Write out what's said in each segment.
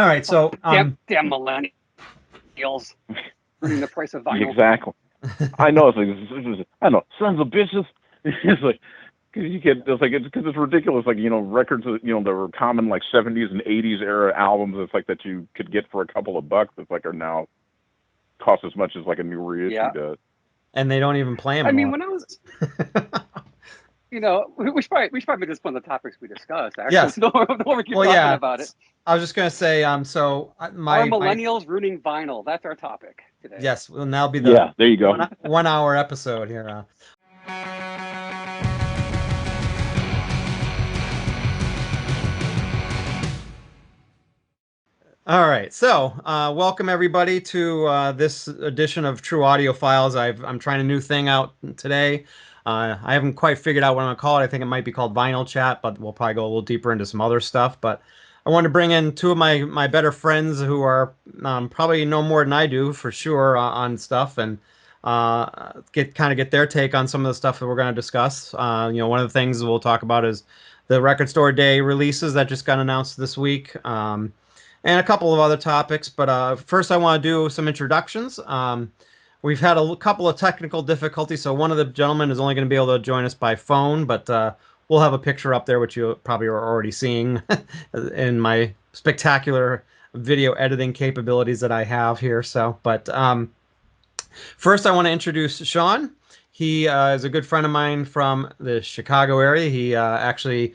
All right, so Damn millennials ruining the price of vinyl. Exactly. I know. It's like I know, sons of bitches. It's like cause you get it's like because it's ridiculous. Like records that were common like '70s and '80s era albums. It's like that you could get for a couple of bucks. It's like are now cost as much as like a new reissue Yeah. does. and they don't even play them I a mean, lot. when I was, we should probably make this one of the topics we discuss. Actually, Yes. don't we keep Well, talking yeah. about it. I was just gonna say, so Are my millennials ruining vinyl? That's our topic today. yes, will now be the Yeah, there you go. 1 hour episode here. All right, so welcome everybody to this edition of True Audio Files. I'm trying a new thing out today. I haven't quite figured out what I'm gonna call it. I think it might be called Vinyl Chat, but we'll probably go a little deeper into some other stuff. But I wanted to bring in two of my better friends who are probably know more than I do for sure on stuff, and get their take on some of the stuff that we're going to discuss. One of the things we'll talk about is the Record Store Day releases that just got announced this week. And a couple of other topics. But first, I want to do some introductions. We've had a couple of technical difficulties, so one of the gentlemen is only going to be able to join us by phone, but we'll have a picture up there, which you probably are already seeing in my spectacular video editing capabilities that I have here. So, but first, I want to introduce Sean. He is a good friend of mine from the Chicago area. He actually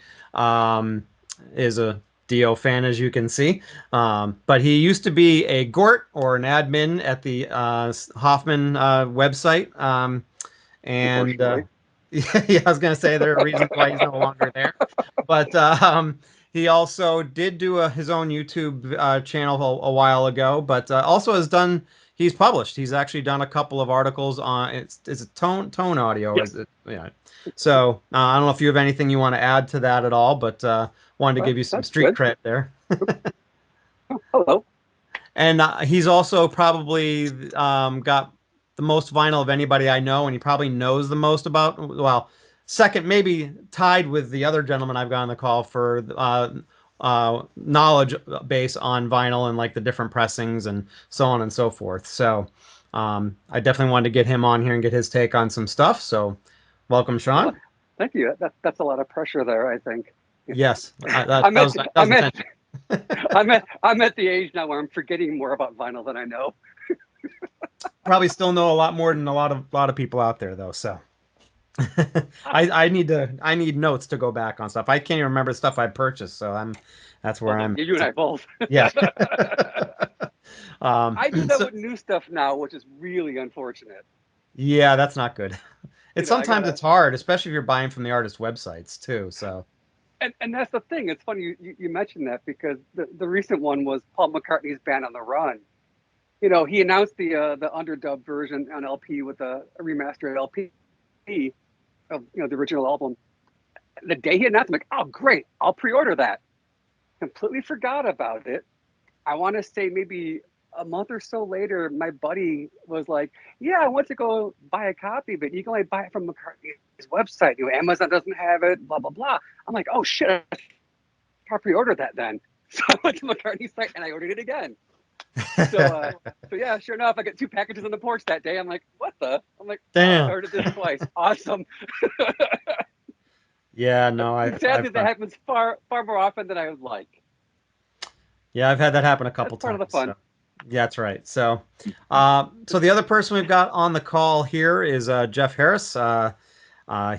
is a Dio fan, as you can see. But he used to be a Gort or an admin at the Hoffman website. And Unfortunately, yeah, I was going to say there are reasons why he's no longer there. But he also did do his own YouTube channel a while ago, but also he's published. He's actually done a couple of articles on it's a tone audio, yes. is it? Yeah. So I don't know if you have anything you want to add to that at all, but wanted to Well, give you some that's street good. cred there. Hello. And he's also probably got the most vinyl of anybody I know, and he probably knows the most about. Well, second, maybe tied with the other gentleman I've got on the call for knowledge base on vinyl and like the different pressings and so on and so forth. So I definitely wanted to get him on here and get his take on some stuff. So welcome, Well, Sean. thank you. That's a lot of pressure there. I think. Yes, that I'm at was that was I'm at intentional. I'm at the age now where I'm forgetting more about vinyl than I know. Probably still know a lot more than a lot of people out there though. So. I need notes to go back on stuff. I can't even remember stuff I purchased, so that's where Well, I'm you and at. I both. Yeah. um I do that so with new stuff now, which is really unfortunate. yeah, that's not good. You It's know, I sometimes gotta, it's hard, especially if you're buying from the artist websites too. So and that's the thing. It's funny you mentioned that because the recent one was Paul McCartney's Band on the Run. He announced the underdub version on LP with a remastered LP of the original album. The day he announced, I'm like, oh great, I'll pre-order that. Completely forgot about it. I want to say maybe a month or so later, my buddy was like, "Yeah, I went to go buy a copy, but you can only buy it from McCartney's website. Amazon doesn't have it. Blah blah blah." I'm like, "Oh shit, I pre-ordered that then." So I went to McCartney's site and I ordered it again. So yeah, sure enough, I got two packages on the porch that day. I'm like, "What the?" I'm like, "Oh, I damn. ordered this twice. Awesome." Yeah, no, Sadly, that happens far more often than I would like. yeah, I've had that happen a That's couple part of the times. fun. So yeah, that's right. So the other person we've got on the call here is Jeff Harris.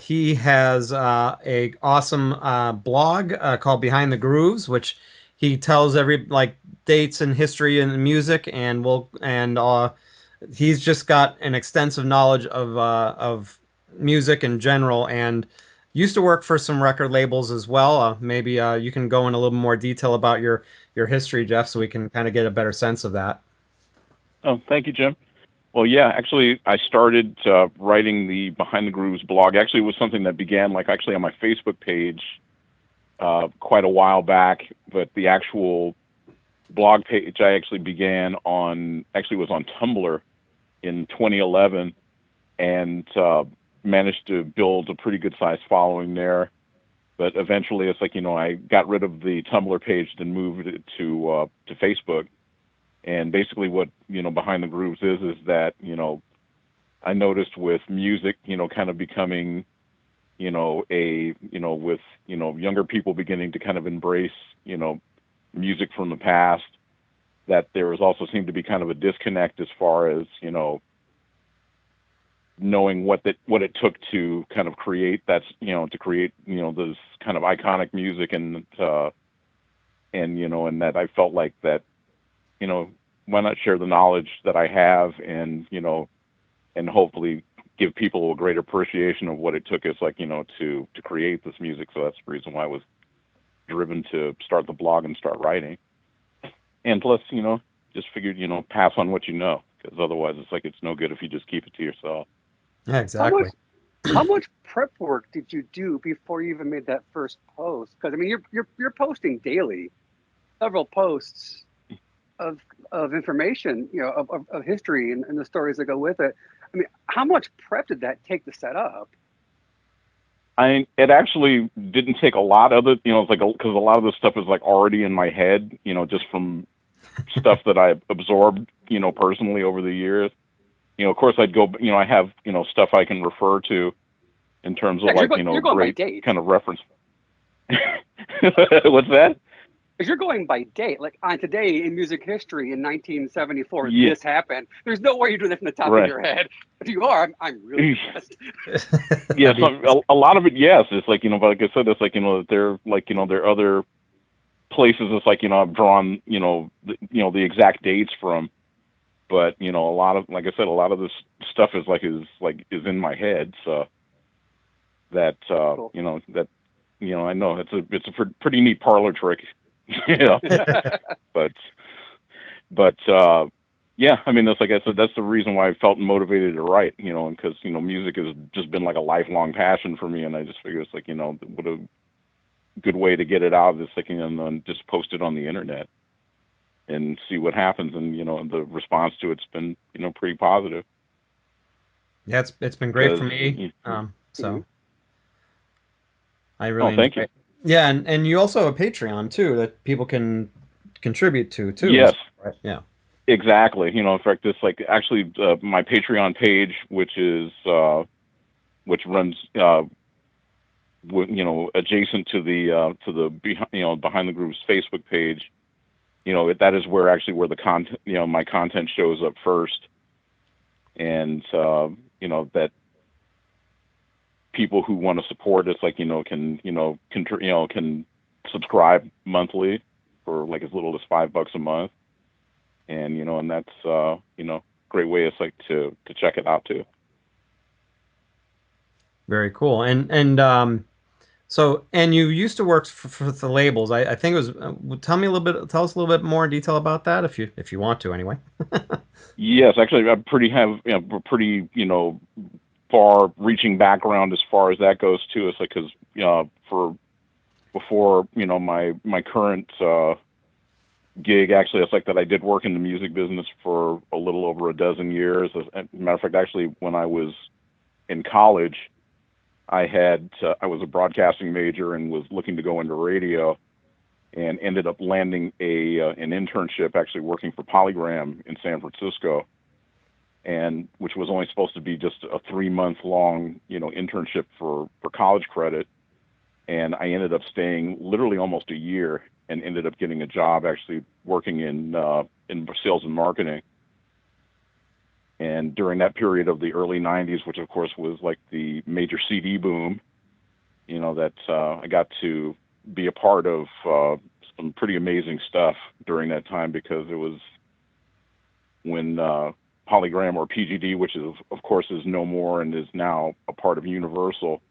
He has a awesome blog called Behind the Grooves, which he tells every like dates and history and music, and he's just got an extensive knowledge of music in general, and used to work for some record labels as well. Maybe you can go in a little more detail about your history, Jeff, so we can kind of get a better sense of that. Oh, thank you, Jim. Well, yeah, actually, I started writing the Behind the Grooves blog. Actually, it was something that began like actually on my Facebook page quite a while back, but the actual blog page I actually began on actually was on Tumblr in 2011, and managed to build a pretty good sized following there. But eventually, it's like, I got rid of the Tumblr page and moved it to Facebook. And basically, what Behind the Grooves is that I noticed with music, kind of becoming, with younger people beginning to kind of embrace, music from the past, that there was also seemed to be kind of a disconnect as far as knowing what it took to kind of create this kind of iconic music, and that I felt like that why not share the knowledge that I have, and hopefully give people a greater appreciation of what it took us, like, to create this music. So that's the reason why I was driven to start the blog and start writing. And plus, just figured, pass on what you know, because otherwise it's like it's no good if you just keep it to yourself. Yeah, How much exactly. how much prep work did you do before you even made that first post? Because I mean, you're posting daily, several posts of information, of history and the stories that go with it. I mean, how much prep did that take to set up? It actually didn't take a lot of it, it's like, because a lot of this stuff is like already in my head, just from stuff that I absorbed, personally over the years. Of course I'd go, I have, stuff I can refer to in terms Yeah, of 'cause like, you're going by great date. kind of reference. What's that? Because you're going by date. Like on today in music history in 1974, Yeah, this happened. There's no way you're doing that from the top of right. your head. If you are, I'm really impressed. Yeah, That'd be so a lot of it, yes. It's like, but like I said, it's like, that there, like, there are other places. It's like, I've drawn, the exact dates from, but, a lot of, like I said, a lot of this stuff is in my head. So that, Cool. I know pretty neat parlor trick, you know, but, but yeah, I mean, that's, like I said, that's the reason why I felt motivated to write, and because, music has just been like a lifelong passion for me. And I just figured it's like, what a good way to get it out of this, like, and then just post it on the internet and see what happens. And, the response to it's been, pretty positive. Yeah, it's been great for Because, me. So Mhm. I oh, really enjoy thank you. it. Yeah, and you also have a Patreon too that people can contribute to too, Yes, right? Yeah. exactly. In fact, this, like, actually, my Patreon page, which runs, adjacent to the Behind the Grooves Facebook page. That is where the content, my content shows up first. And that people who want to support us, like, can subscribe monthly for like as little as $5 a month. And and that's great way, it's like, to check it out too. Very cool. And you used to work for the labels. I think it was. Tell us a little bit more detail about that if you want to anyway. Yes, actually, I pretty far reaching background as far as that goes too. It's like, because for before, my current gig, actually, it's like that I did work in the music business for a little over a dozen years. As a matter of fact, actually, when I was in college, I was a broadcasting major and was looking to go into radio, and ended up landing an internship, actually working for Polygram in San Francisco, and which was only supposed to be just a 3 month long internship for college credit. And I ended up staying literally almost a year, and ended up getting a job actually working in sales and marketing. And during that period of the early '90s, which of course was like the major CD boom, that I got to be a part of some pretty amazing stuff during that time, because it was when Polygram, or PGD, which is of course is no more and is now a part of Universal.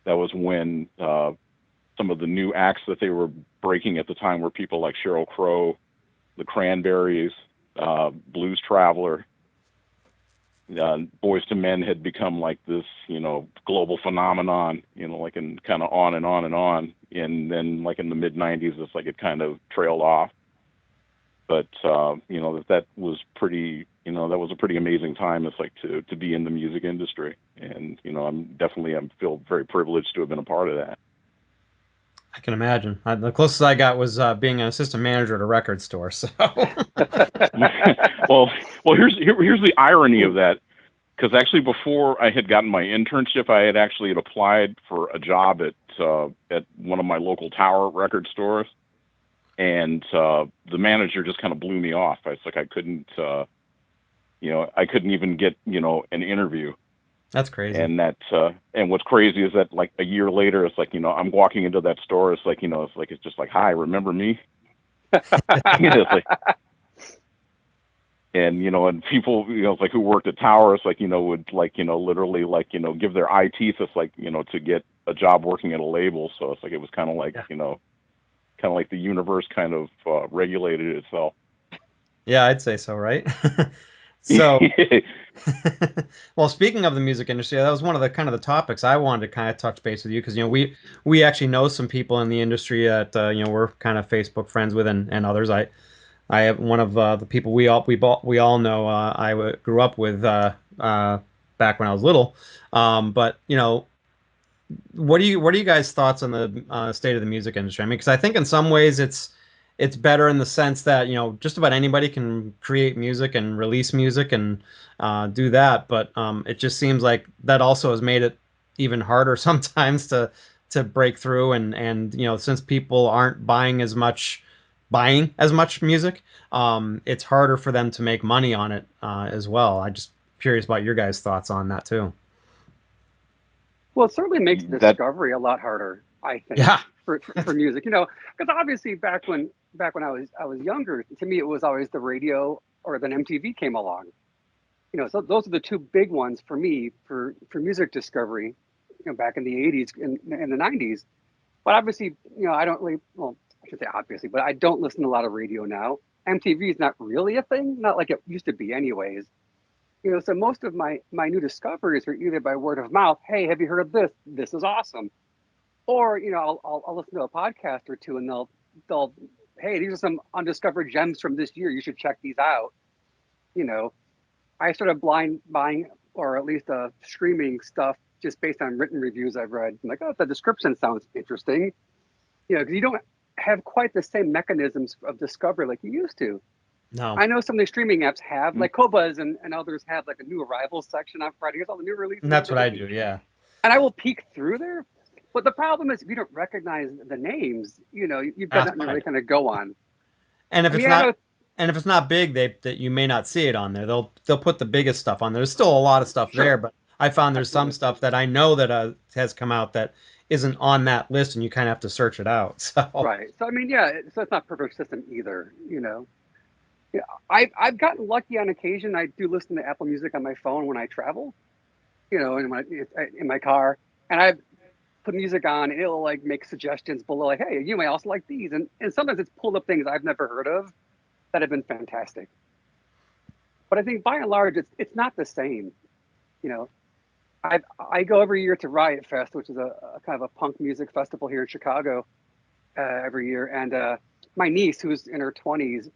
That was when some of the new acts that they were breaking at the time were people like Sheryl Crow, the Cranberries, Blues Traveler. Boys to Men had become like this, global phenomenon, like, and kind of on and on and on. And then, like, in the mid '90s, it's like it kind of trailed off. But that was pretty, that was a pretty amazing time. It's like to be in the music industry, and I feel very privileged to have been a part of that. I can imagine. The closest I got was being an assistant manager at a record store. So, well, here's the irony of that. Because actually, before I had gotten my internship, I had actually had applied for a job at one of my local tower record stores, and the manager just kind of blew me off. It's like I couldn't even get an interview. that's crazy. And what's crazy is that like a year later, it's like I'm walking into that store. It's like it's just like, hi, remember me? It's like, and and people like who worked at towers like would like literally like give their eye teeth just like to get a job working at a label. So it's like it was kind of like Yeah. kind of like the universe kind of regulated itself. Yeah, I'd say so, right? So, well, speaking of the music industry, that was one of the kind of the topics I wanted to kind of touch base with you because we actually know some people in the industry that we're kind of Facebook friends with and others. I have one of the people we all know. Grew up with back when I was little. But what are you guys' thoughts on the state of the music industry? I mean, because I think in some ways it's better in the sense that just about anybody can create music and release music and do that, but it just seems like that also has made it even harder sometimes to break through and since people aren't buying as much music, it's harder for them to make money on it as well. I just curious about your guys' thoughts on that too. Well, it certainly makes That discovery a lot harder, I think, Yeah, for music. Because obviously back when I was younger, to me it was always the radio or then MTV came along. So those are the two big ones for me for music discovery. Back in the '80s and in the '90s. But obviously, I don't really. Well, I should say obviously, but I don't listen to a lot of radio now. MTV is not really a thing, not like it used to be, anyways. So most of my new discoveries are either by word of mouth. Hey, have you heard of this? This is awesome. Or I'll listen to a podcast or two, and they'll hey, these are some undiscovered gems from this year. You should check these out. You know, I started blind buying or at least streaming stuff just based on written reviews I've read. I'm like, oh, the description sounds interesting. Because you don't have quite the same mechanisms of discovery like you used to. no, I know some of the streaming apps have, like Kobas and others have like a new arrivals section on Friday. Here's all the new and releases. that's what I do. Yeah, And I will peek through there. But the problem is if you don't recognize the names, you've got that's nothing to what I really do. kind of go on. And if I it's mean, I not know, and if it's not big, that you may not see it on there. They'll put the biggest stuff on there. There's still a lot of stuff there, sure, but I found there's some absolutely. stuff that I know that has come out that isn't on that list, and you kind of have to search it out. So Right. So, I mean, yeah, so it's not perfect system either. Yeah, I've gotten lucky on occasion. I do listen to Apple Music on my phone when I travel, in my car. And I put music on and it'll like make suggestions below, like, hey, you may also like these. And sometimes it's pulled up things I've never heard of that have been fantastic. But I think by and large, it's not the same. You know, I go every year to Riot Fest, which is a kind of a punk music festival here in Chicago every year. And my niece, who's in her 20s,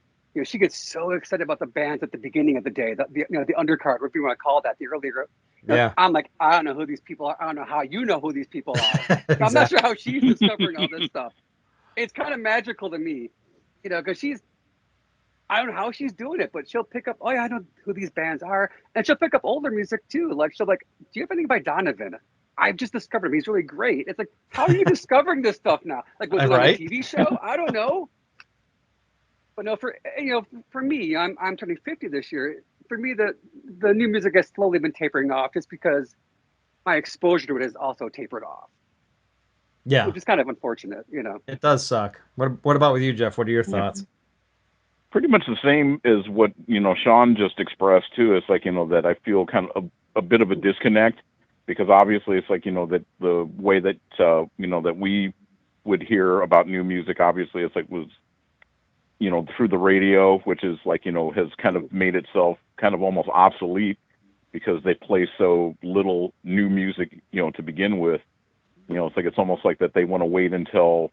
she gets so excited about the bands at the beginning of the day, the undercard, what you want to call that, the earlier. yeah, I'm like, I don't know who these people are. I don't know how you know who these people are. I'm not sure exactly. how she's discovering all this stuff. It's kind of magical to me, because I don't know how she's doing it, but she'll pick up, oh yeah, I know who these bands are. And she'll pick up older music too. Like she'll like, do you have anything by Donovan? I've just discovered him. He's really great. It's like, how are you discovering this stuff now? Like, was it on a Right? TV show? I don't know. But no, for me, I'm turning 50 this year. For me, the new music has slowly been tapering off just because my exposure to it has also tapered off, Yeah, which is kind of unfortunate. it does suck. What about with you, Jeff? What are your yeah, thoughts? pretty much the same as what Sean just expressed too. It's like that I feel kind of a bit of a disconnect because obviously it's like that the way that that we would hear about new music obviously it's like was through the radio, which is like has kind of made itself kind of almost obsolete because they play so little new music to begin with. It's like it's almost like that they want to wait until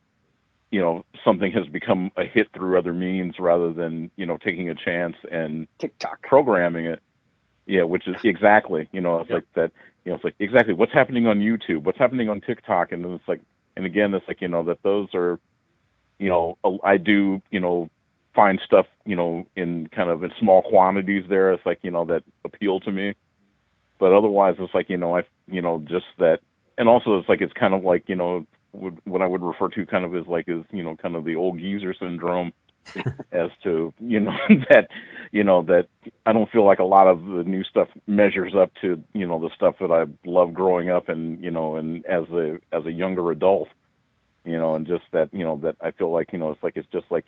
something has become a hit through other means rather than taking a chance and TikTok. programming it. Yeah, which is exactly it's Yep. like that. It's like exactly what's happening on YouTube, what's happening on TikTok, and then it's like And again, it's like, that those are, I do, find stuff, in kind of in small quantities there. It's like, that appeal to me. But otherwise, it's like, just that. And also, it's like, it's kind of like, what I would refer to kind of as like, kind of the old geezer syndrome, as to, that, that I don't feel like a lot of the new stuff measures up to, the stuff that I loved growing up and, and as a younger adult, and just that, that I feel like, it's like, it's just like,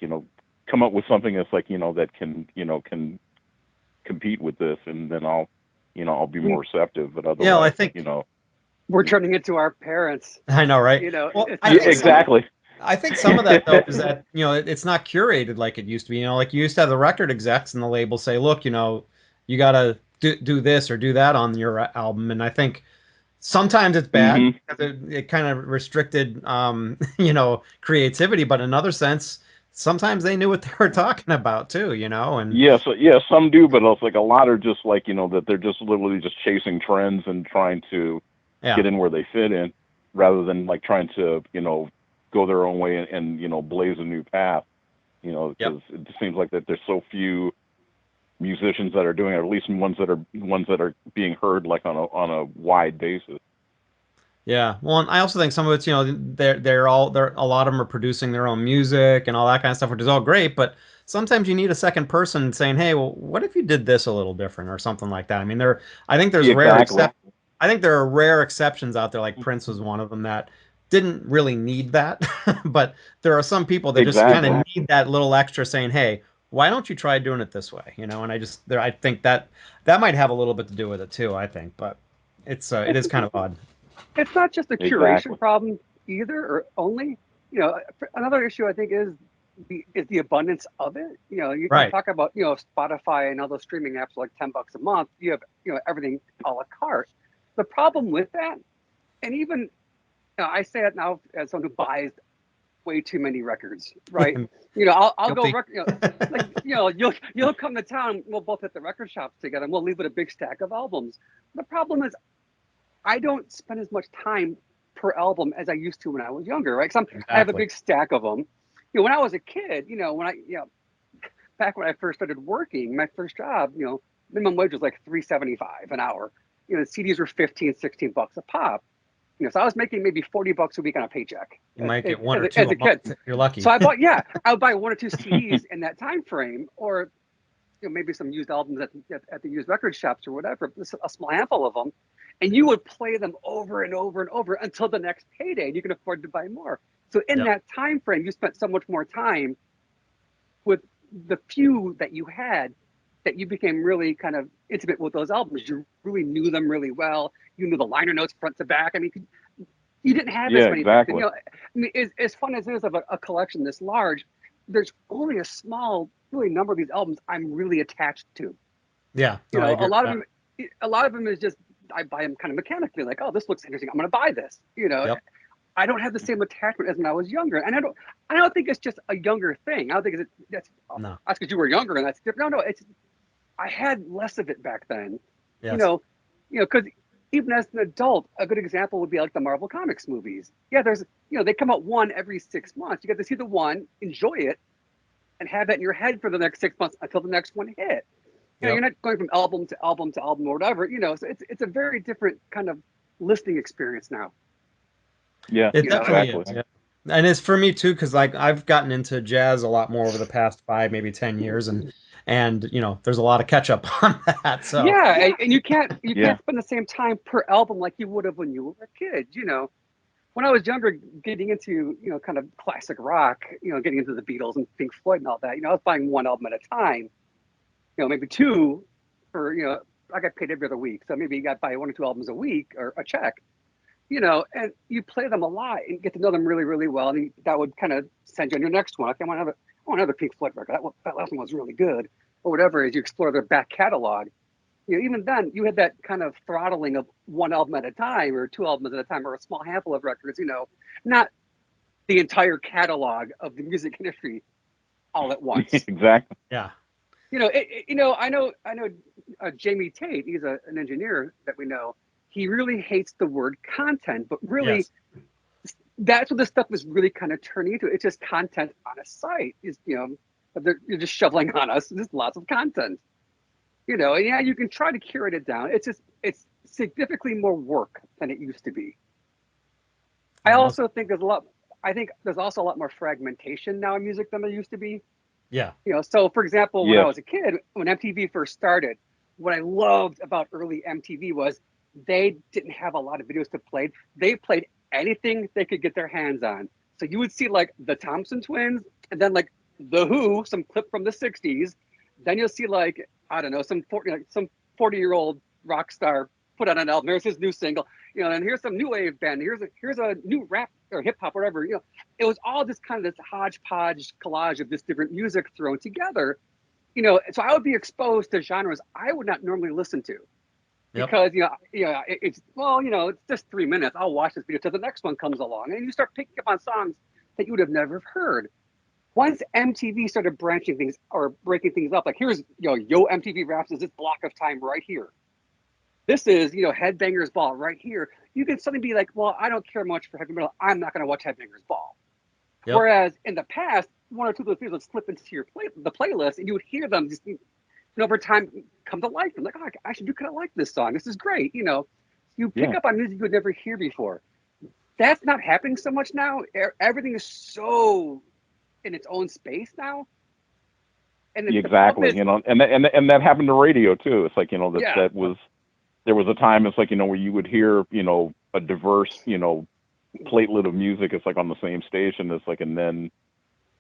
come up with something that's like, that can compete with this, and then I'll be more receptive. But Yeah, well, I otherwise, think we're turning into our parents. I know, right? Well, I think exactly. I think some of that though is that it's not curated like it used to be. Like you used to have the record execs and the label say, look, you gotta do this or do that on your album, and I think sometimes it's bad Hmm. because it kind of restricted creativity, but in another sense, sometimes they knew what they were talking about too, and Yes, yeah, some do, but it's like a lot are just like, that they're just literally just chasing trends and trying to yeah, get in where they fit in, rather than like trying to, go their own way and blaze a new path, yep. because it just seems like that there's so few musicians that are doing it, or at least ones that are being heard like on a wide basis. Yeah. Well, and I also think some of it's, they're a lot of them are producing their own music and all that kind of stuff, which is all great, but sometimes you need a second person saying, "Hey, well, what if you did this a little different or something like that?" I mean, I think there's Exactly. I think there are rare exceptions out there, like Prince was one of them that didn't really need that, but there are some people that just kind Exactly. of need that little extra saying, "Hey, why don't you try doing it this way?" And I think that might have a little bit to do with it too, I think, but it It's is kind of odd. it's not just a Exactly. curation problem either, or only. Another issue I think is the abundance of it. You Right. talk about Spotify and all those streaming apps are like $10 a month. You have everything a la carte. The problem with that, and even I say it now as someone who buys way too many records, right? I'll go Guilty. like you'll come to town. We'll both hit the record shops together, and we'll leave with a big stack of albums. The problem is I don't spend as much time per album as I used to when I was younger, right? Because I have a Exactly. big stack of them. When I was a kid, back when I first started working, my first job, minimum wage was like $3.75 an hour. The CDs were 15, $16 a pop. So I was making maybe $40 a week on a paycheck You might get one as or a, two as a a kid. month if you're lucky. So I would buy one or two CDs in that time frame, or maybe some used albums at the used record shops or whatever, a small handful of them, and you would play them over and over and over until the next payday, and you can afford to buy more. So in Yep. that time frame, you spent so much more time with the few that you had, that you became really kind of intimate with those albums. You really knew them really well. You knew the liner notes front to back. I mean, you didn't have Yeah, as many back then. exactly. I mean, as fun as it is of a collection this large, there's only a small, really number of these albums I'm really attached to. Yeah. No, I agree with that. A lot of them is just I buy them kind of mechanically, like, oh, this looks interesting, I'm going to buy this. Yep. I don't have the same attachment as when I was younger, and I don't think it's just a younger thing. I don't think No. that's because you were younger and that's different. No, it's I had less of it back then. You Yes. know, because even as an adult, a good example would be like the Marvel Comics movies. Yeah, they come out one every 6 months. You get to see the one, enjoy it, and have that in your head for the next 6 months until the next one hit. You're Yep. not going from album to album to album or whatever. So it's a very different kind of listening experience now. Yeah, It You know, definitely exactly. is. Yeah. And it's for me too, because like I've gotten into jazz a lot more over the past 5, maybe 10 years, and there's a lot of catch up on that. So yeah, and you can't Yeah. spend the same time per album like you would have when you were a kid. When I was younger, getting into kind of classic rock, getting into the Beatles and Pink Floyd and all that, I was buying one album at a time, maybe two for I got paid every other week, so maybe you got to buy one or two albums a week or a check, and you play them a lot and get to know them really, really well, and that would kind of send you on your next one. Okay, I want another Pink Floyd record. That last one was really good, or whatever. As you explore their back catalog, even then you had that kind of throttling of one album at a time or two albums at a time or a small handful of records, not the entire catalog of the music industry all at once. Exactly. yeah. I know Jamie Tate, he's an engineer that we know. He really hates the word content, but really Yes. that's what this stuff is really kind of turning into. It's just content on a site. Is you're just shoveling on us just lots of content. And yeah, you can try to curate it down. It's significantly more work than it used to be. I Yeah, most, also think there's a lot. I think there's also a lot more fragmentation now in music than there used to be. yeah. So for example, when I Yes. was a kid, when MTV first started, what I loved about early MTV was they didn't have a lot of videos to play. They played anything they could get their hands on. So you would see like the Thompson Twins, and then like the Who, some clip from the '60s. Then you'll see like I don't know some 40-year-old rock star put out an album. Here's his new single, and here's some new wave band. Here's a new rap or hip hop, whatever. It was all just kind of this hodgepodge collage of this different music thrown together. So I would be exposed to genres I would not normally listen to Yep. because it's just 3 minutes. I'll watch this video till the next one comes along, and you start picking up on songs that you would have never heard. Once MTV started branching things or breaking things up, like here's Yo MTV Raps is this block of time right here. This is Headbangers Ball right here. You can suddenly be like, well, I don't care much for heavy metal. I'm not going to watch Headbangers Ball. Yep. Whereas in the past, one or two of those videos would slip into the playlist, and you would hear them just over time come to life. I'm like, oh, I actually do kind of like this song. This is great. You pick Yeah. up on music you would never hear before. That's not happening so much now. Everything is so in its own space now. And the problem Exactly. is, And that happened to radio too. It's like, yeah, that was, there was a time, it's like, where you would hear, a diverse, platelet of music. It's like on the same station. It's like, and then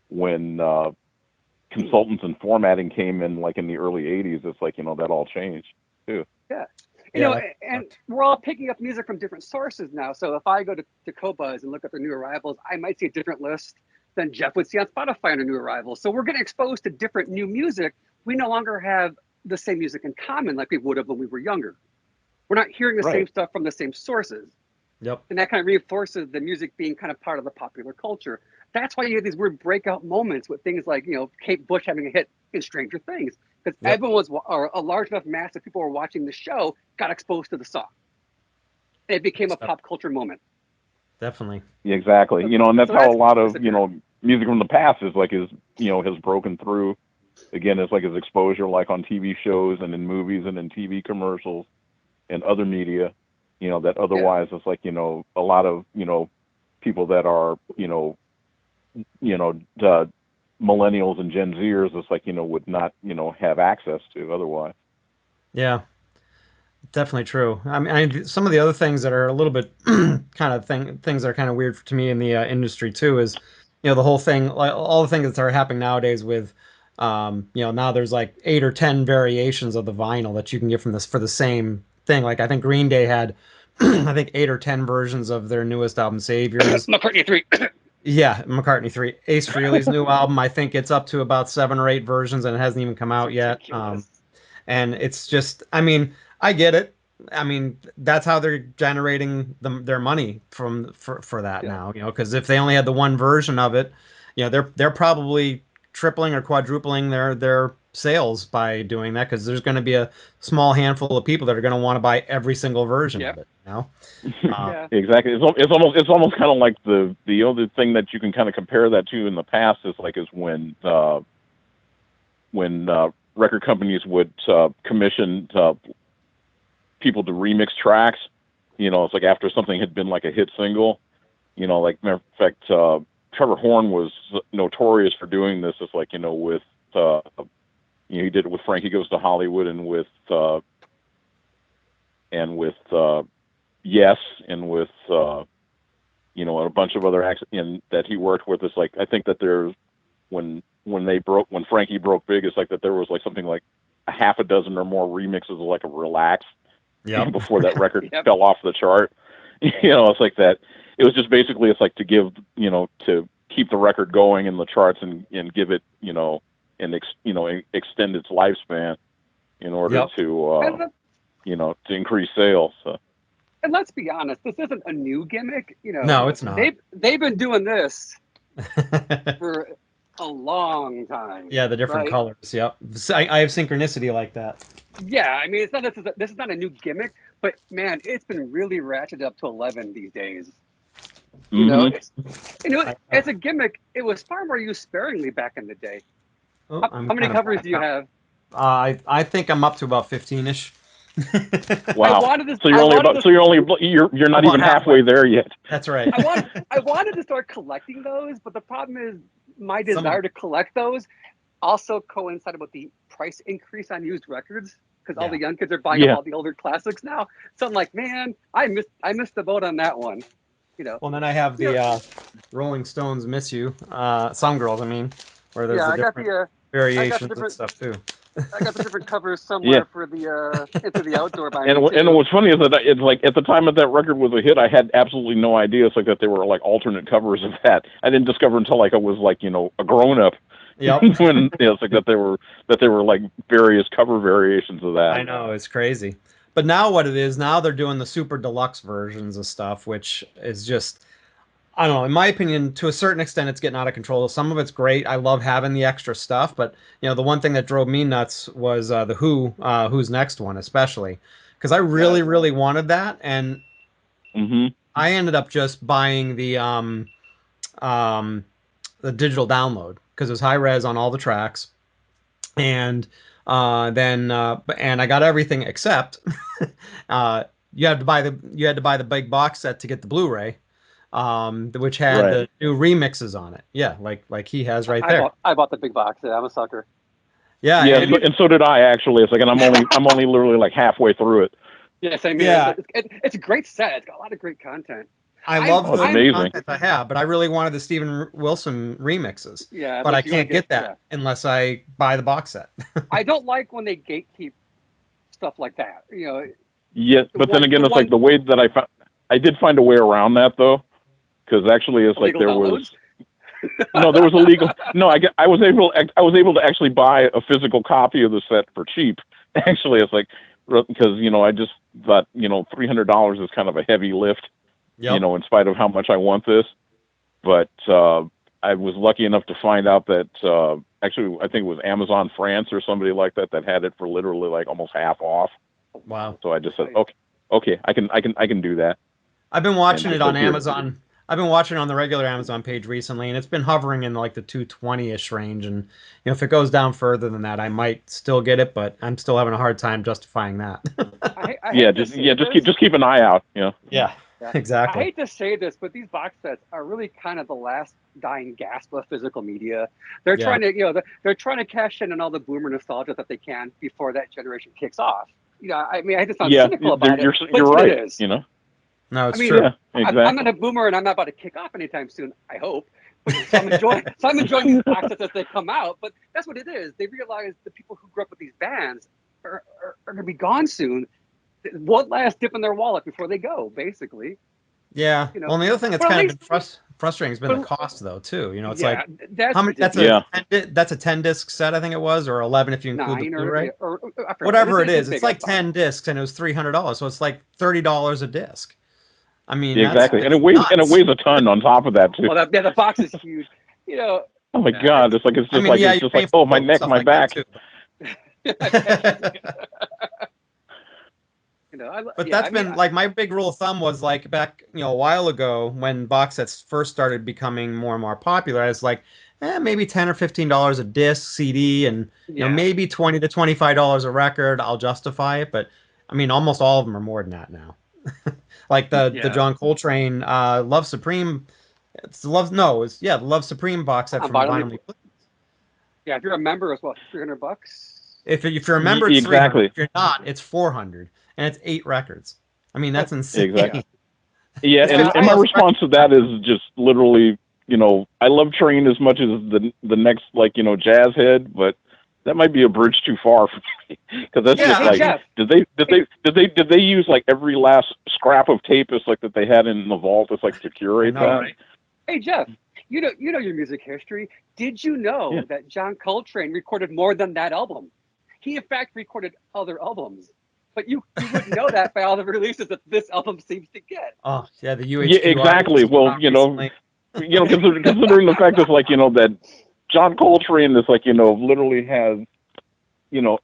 when consultants and formatting came in, like in the early '80s, it's like, that all changed too. yeah. Yeah. And we're all picking up music from different sources now. So if I go to Cobuzz and look at their new arrivals, I might see a different list than Jeff would see on Spotify under new arrivals. So we're getting exposed to different new music. We no longer have the same music in common like we would have when we were younger. We're not hearing the same Right. stuff from the same sources. Yep. And that kind of reinforces the music being kind of part of the popular culture. That's why you have these weird breakout moments with things like, Kate Bush having a hit in Stranger Things, because Yep. or a large enough mass of people were watching the show got exposed to the song. And it became a pop culture moment. Definitely. Yeah, exactly. And that's So how that's a lot of, disappeared. music from the past has broken through. Again, it's like his exposure, like on TV shows and in movies and in TV commercials and other media, that Yeah. otherwise it's like, a lot of, people that are, the millennials and Gen Zers, it's like, would not, have access to otherwise. Yeah. Definitely true. Some of the other things that are a little bit kind of things that are kind of weird to me in the industry too is, the whole thing, like all the things that are happening nowadays with, now there's like 8 or 10 variations of the vinyl that you can get from this for the same thing. Like I think Green Day had, I think 8 or 10 versions of their newest album, Saviors. McCartney 3. Yeah, McCartney 3. Ace Frehley's new album, I think it's up to about 7 or 8 versions and it hasn't even come It's out yet. ridiculous. And it's just, I get it. That's how they're generating their money for that Yeah. now, because if they only had the one version of it, they're probably tripling or quadrupling their sales by doing that because there's going to be a small handful of people that are going to want to buy every single version Yeah. of it. Uh, Yeah. Exactly. It's almost kind of like the other thing that you can kind of compare that to in the past is when record companies would commission people to remix tracks. It's like after something had been like a hit single. Like matter of fact, Trevor Horn was notorious for doing this. It's like with he did it with Frankie Goes to Hollywood and with Yes and with a bunch of other acts in that he worked with. It's like I think that there's when Frankie broke big, it's like that there was like something like a half a dozen or more remixes of like a Relax yep. before that record Yep. fell off the chart. It's like that. It was just basically it's like to give to keep the record going in the charts and give it extend its lifespan in order Yep. to to increase sales. So. And let's be honest, this isn't a new gimmick. No, it's not. They've been doing this for a long time, Yeah, the different right? colors. Yep. I have synchronicity like that. Yeah, I mean, it's not this is not a new gimmick, but man, it's been really ratcheted up to 11 these days. You know, Mm-hmm. as a gimmick, it was far more used sparingly back in the day. Oh, I'm How many kind of covers back do you up. have? I think I'm up to about 15-ish. I Wow. wanted to. So I you're only wanted about to. so you're only you're not About even halfway halfway. there yet. That's right. I wanted to start collecting those, but the problem is my Some, desire to collect those also coincided with the price increase on used records because all yeah. the young kids are buying up Yeah. all the older classics now. So I'm like, man, I missed the boat on that one. You know, Well, then I have you know, the Rolling Stones "Miss You," Some Girls, I mean, where there's yeah, the different I got the variations and different, stuff too. I got the different covers Yeah. somewhere for the Into the Outdoor by me And too. what's funny is that it's like at the time that that record was a hit, I had absolutely no idea. It's like that they were like alternate covers of that. I didn't discover until like I was like a grown up Yep. when it's like that they were like various cover variations of that. I know, it's crazy. But now what it is, now they're doing the super deluxe versions of stuff, which is just, I don't know, in my opinion, to a certain extent, it's getting out of control. Some of it's great. I love having the extra stuff, but the one thing that drove me nuts was the Who's Next one, especially because I Yeah, really, really wanted that, and Hmm. I ended up just buying um, the digital download because it was high res on all the tracks, and and I got everything except uh, you had to buy the big box set to get the Blu-ray, which had Right. the new remixes on it. Yeah, like he has right there. I bought the big box. Yeah, I'm a sucker. Yeah, Yeah. Have and So, you? and so did I actually. It's like, and I'm only literally like halfway through it. Yeah, same here. yeah, It's a great set. It's got a lot of great content. I I'm love Oh, it's the I'm amazing. content I have, but I really wanted the Steven Wilson remixes, yeah, but I but you want to can't get get that yeah. unless I buy the box set. I don't like when they gatekeep stuff like that. You know, Yeah, but then again, the it's like one the way that I did find a way around that though, because actually, it's like illegal there was downloads. no, there was a legal. No, I was able to actually buy a physical copy of the set for cheap. Actually, it's like because I just thought $300 is kind of a heavy lift, Yep. in spite of how much I want this. But I was lucky enough to find out that actually I think it was Amazon France or somebody like that that had it for literally like almost half off. Wow. So I just said, Nice. okay, I can do that. I've been And watching it just on said here. Amazon. I've been watching it on the regular Amazon page recently, and it's been hovering in like the 220-ish range. And if it goes down further than that, I might still get it, but I'm still having a hard time justifying that. I Yeah, hate to say this. just keep an eye out. Yeah, Yeah, I exactly. hate to say this, but these box sets are really kind of the last dying gasp of physical media. They're Yeah, trying to, they're trying to cash in on all the boomer nostalgia that they can before that generation kicks off. I mean, I hate to sound Yeah, cynical about it, but you're it's what it right. is. no, I it's mean, true. Yeah, I'm not exactly. a boomer and I'm not about to kick off anytime soon. I hope. So I'm enjoying these box sets as they come out. But that's what it is. They realize the people who grew up with these bands are going to be gone soon. One last dip in their wallet before they go, basically. Yeah. You know, Well, and the other thing that's but at kind of least, been frustrating has been the but cost, though, too. It's yeah, like that's how many? ridiculous. Yeah, That's a 10 disc set, I think it was, or 11 if you include the Nine Blu-ray. or I forget. Whatever it It's a is, it's big ass like box. 10 discs, and it was $300, so it's like $30 a disc. I mean, that's exactly. Yeah. And it's it nuts. weighs a ton on top of that too. Well, the box is huge. You know, Oh my Yeah, God! It's I mean, yeah, you're just like paying for oh my boat and neck, stuff my like that back. too. I bet you. But Yeah. that's I mean, been like my big rule of thumb was like back, a while ago when box sets first started becoming more and more popular. I was like, maybe $10 or $15 a disc CD, and yeah, maybe $20 to $25 a record. I'll justify it, but I mean, almost all of them are more than that now. Like the yeah. John Coltrane Love Supreme. It's Love no, it's yeah, the Love Supreme box set I'm from violently. Vinyl Me. Yeah, if you're a member, it's what, $300. If you remember, it's 300. Exactly, If you're not, it's 400, and it's 8 records. I mean, that's insane. exactly. Yeah, Yeah, It's yeah. and my 50,000 records. response to that is just literally, I love Train as much as the next like jazz head, but that might be a bridge too far for me because that's Yeah, just Hey I like mean, Jeff. Hey, did they use like every last scrap of tape is like that they had in the vault it's like to I curate know, that? right? hey Jeff. You know your music history. Did you Yeah. know that John Coltrane recorded more than that album? He in fact recorded other albums, but you wouldn't know that by all the releases that this album seems to get. Oh, yeah, the Yeah, UHQ exactly. audios came Well, out recently. considering the fact that like that John Coltrane is like literally has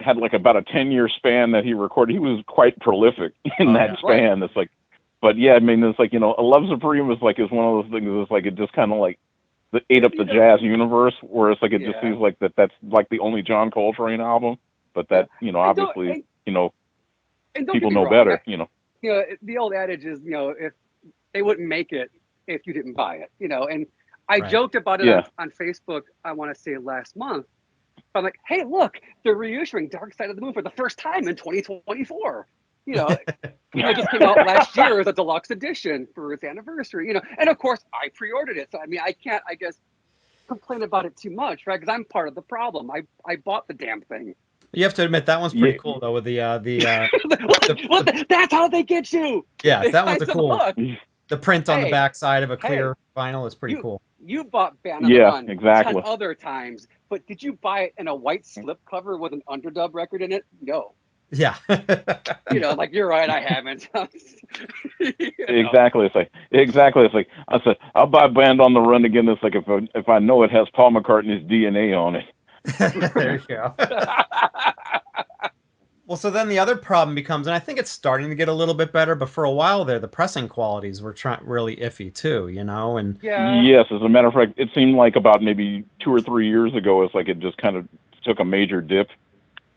had like about a 10-year span that he recorded. He was quite prolific in Oh that yeah. Right. span. It's like, but yeah, I mean, it's like, Love Supreme is like, is one of those things. It's like, it just kind of like ate up the jazz universe, where it's like, it just seems like that's like the only John Coltrane album, but that, obviously, and don't get people me know wrong, better, the old adage is, if they wouldn't make it if you didn't buy it, and I Right. joked about it on Facebook, I want to say last month. I'm like, hey, look, they're reissuing Dark Side of the Moon for the first time in 2024. It just came out last year as a deluxe edition for its anniversary, and of course I pre-ordered it. So, I mean, I can't, I guess, complain about it too much, right? Because I'm part of the problem. I bought the damn thing. You have to admit that one's pretty cool though, with that's how they get you. Yeah, They that one's find a some cool. hook. The print on the Hey, back side of a hey, clear vinyl is pretty cool. You bought Band on the Yeah, Run exactly. 10 other times, but did you buy it in a white slipcover with an underdub record in it? No. Yeah. Like, you're right, I haven't. Exactly. It's like I said, I'll buy Band on the Run again. It's like, if I know it has Paul McCartney's DNA on it. There you go. Well, so then the other problem becomes, and I think it's starting to get a little bit better, but for a while there, the pressing qualities were really iffy too, and Yes, as a matter of fact, it seemed like about maybe 2 or 3 years ago, it's like it just kind of took a major dip,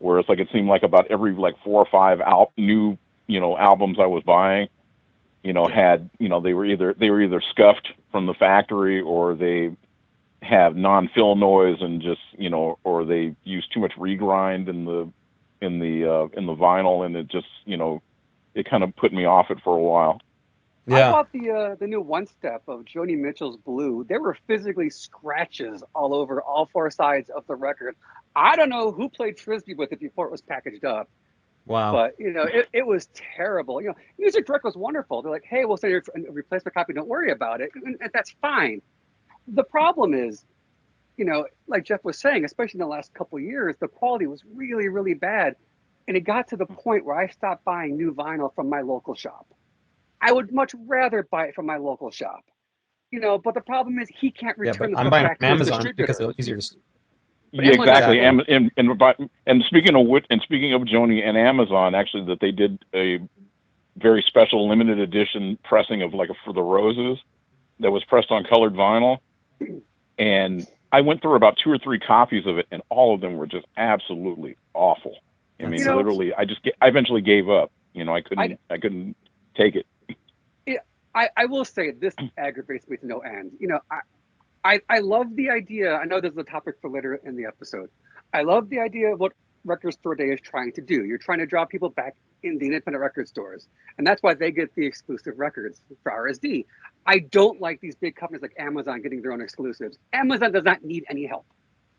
where it's like it seemed like about every like 4 or 5 new albums I was buying, had they were either scuffed from the factory, or they have non-fill noise, and just or they use too much regrind in the vinyl, and it just it kind of put me off it for a while. I bought the new One Step of Joni Mitchell's Blue. There were physically scratches all over all 4 sides of the record. I don't know who played frisbee with it before it was packaged up. Wow. But it was terrible. Music Direct was wonderful. They're like, hey, we'll send you a replacement copy. Don't worry about it, and that's fine. The problem is, like Jeff was saying, especially in the last couple of years, the quality was really, really bad. And it got to the point where I stopped buying new vinyl from my local shop. I would much rather buy it from my local shop. But the problem is he can't return the I'm stuff buying back from to his Amazon because distributor. it's easier to. Yeah, exactly. And speaking of Joni and Amazon, actually, that they did a very special limited edition pressing of like For the Roses that was pressed on colored vinyl, and I went through about 2 or 3 copies of it, and all of them were just absolutely awful. I mean, literally, I eventually gave up. I couldn't take it. I will say this aggravates me to no end. I love the idea. I know this is a topic for later in the episode. I love the idea of what Record Store Day is trying to do. You're trying to draw people back in the independent record stores, and that's why they get the exclusive records for RSD. I don't like these big companies like Amazon getting their own exclusives. Amazon does not need any help.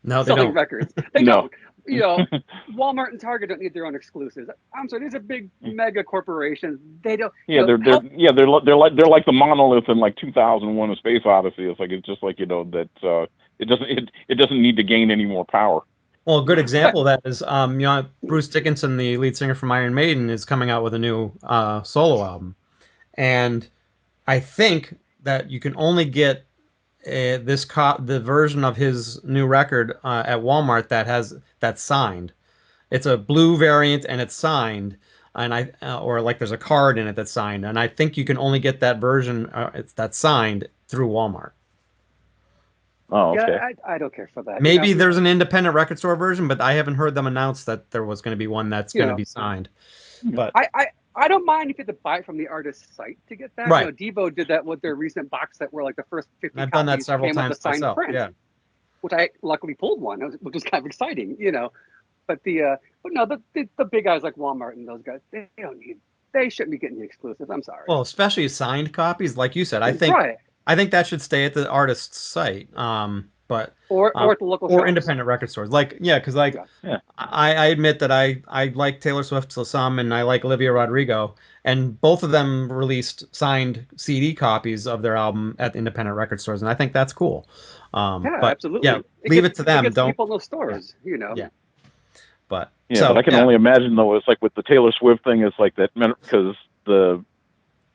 No, they selling don't. records. They don't. Walmart and Target don't need their own exclusives. I'm sorry, these are big mega corporations. They don't. Yeah, they're like the monolith in like 2001: A Space Odyssey. It's like, it's just like that it doesn't need to gain any more power. Well, a good example of that is Bruce Dickinson, the lead singer from Iron Maiden, is coming out with a new solo album, and I think that you can only get the version of his new record at Walmart that's signed. It's a blue variant and it's signed, and or like there's a card in it that's signed, and I think you can only get that version that's signed through Walmart. Oh, okay. Yeah, I don't care for that. Maybe there's an independent record store version, but I haven't heard them announce that there was going to be one that's going to be signed. But I don't mind if you have to buy it from the artist's site to get that. Right. Devo did that with their recent box set, where like the first 50 I've done that copies several came with times the signed myself. print, Yeah. which I luckily pulled one, which was kind of exciting, But the big guys like Walmart and those guys, they shouldn't be getting the exclusives. I'm sorry. Well, especially signed copies, like you said. Right. I think that should stay at the artist's site. But or at the local or shops. independent record stores. Because I admit that I like Taylor Swift some, and I like Olivia Rodrigo, and both of them released signed CD copies of their album at independent record stores, and I think that's cool. But absolutely. Yeah, leave it to them. Don't people in those stores, Yeah. But but I can only imagine though. It's like with the Taylor Swift thing. It's like that because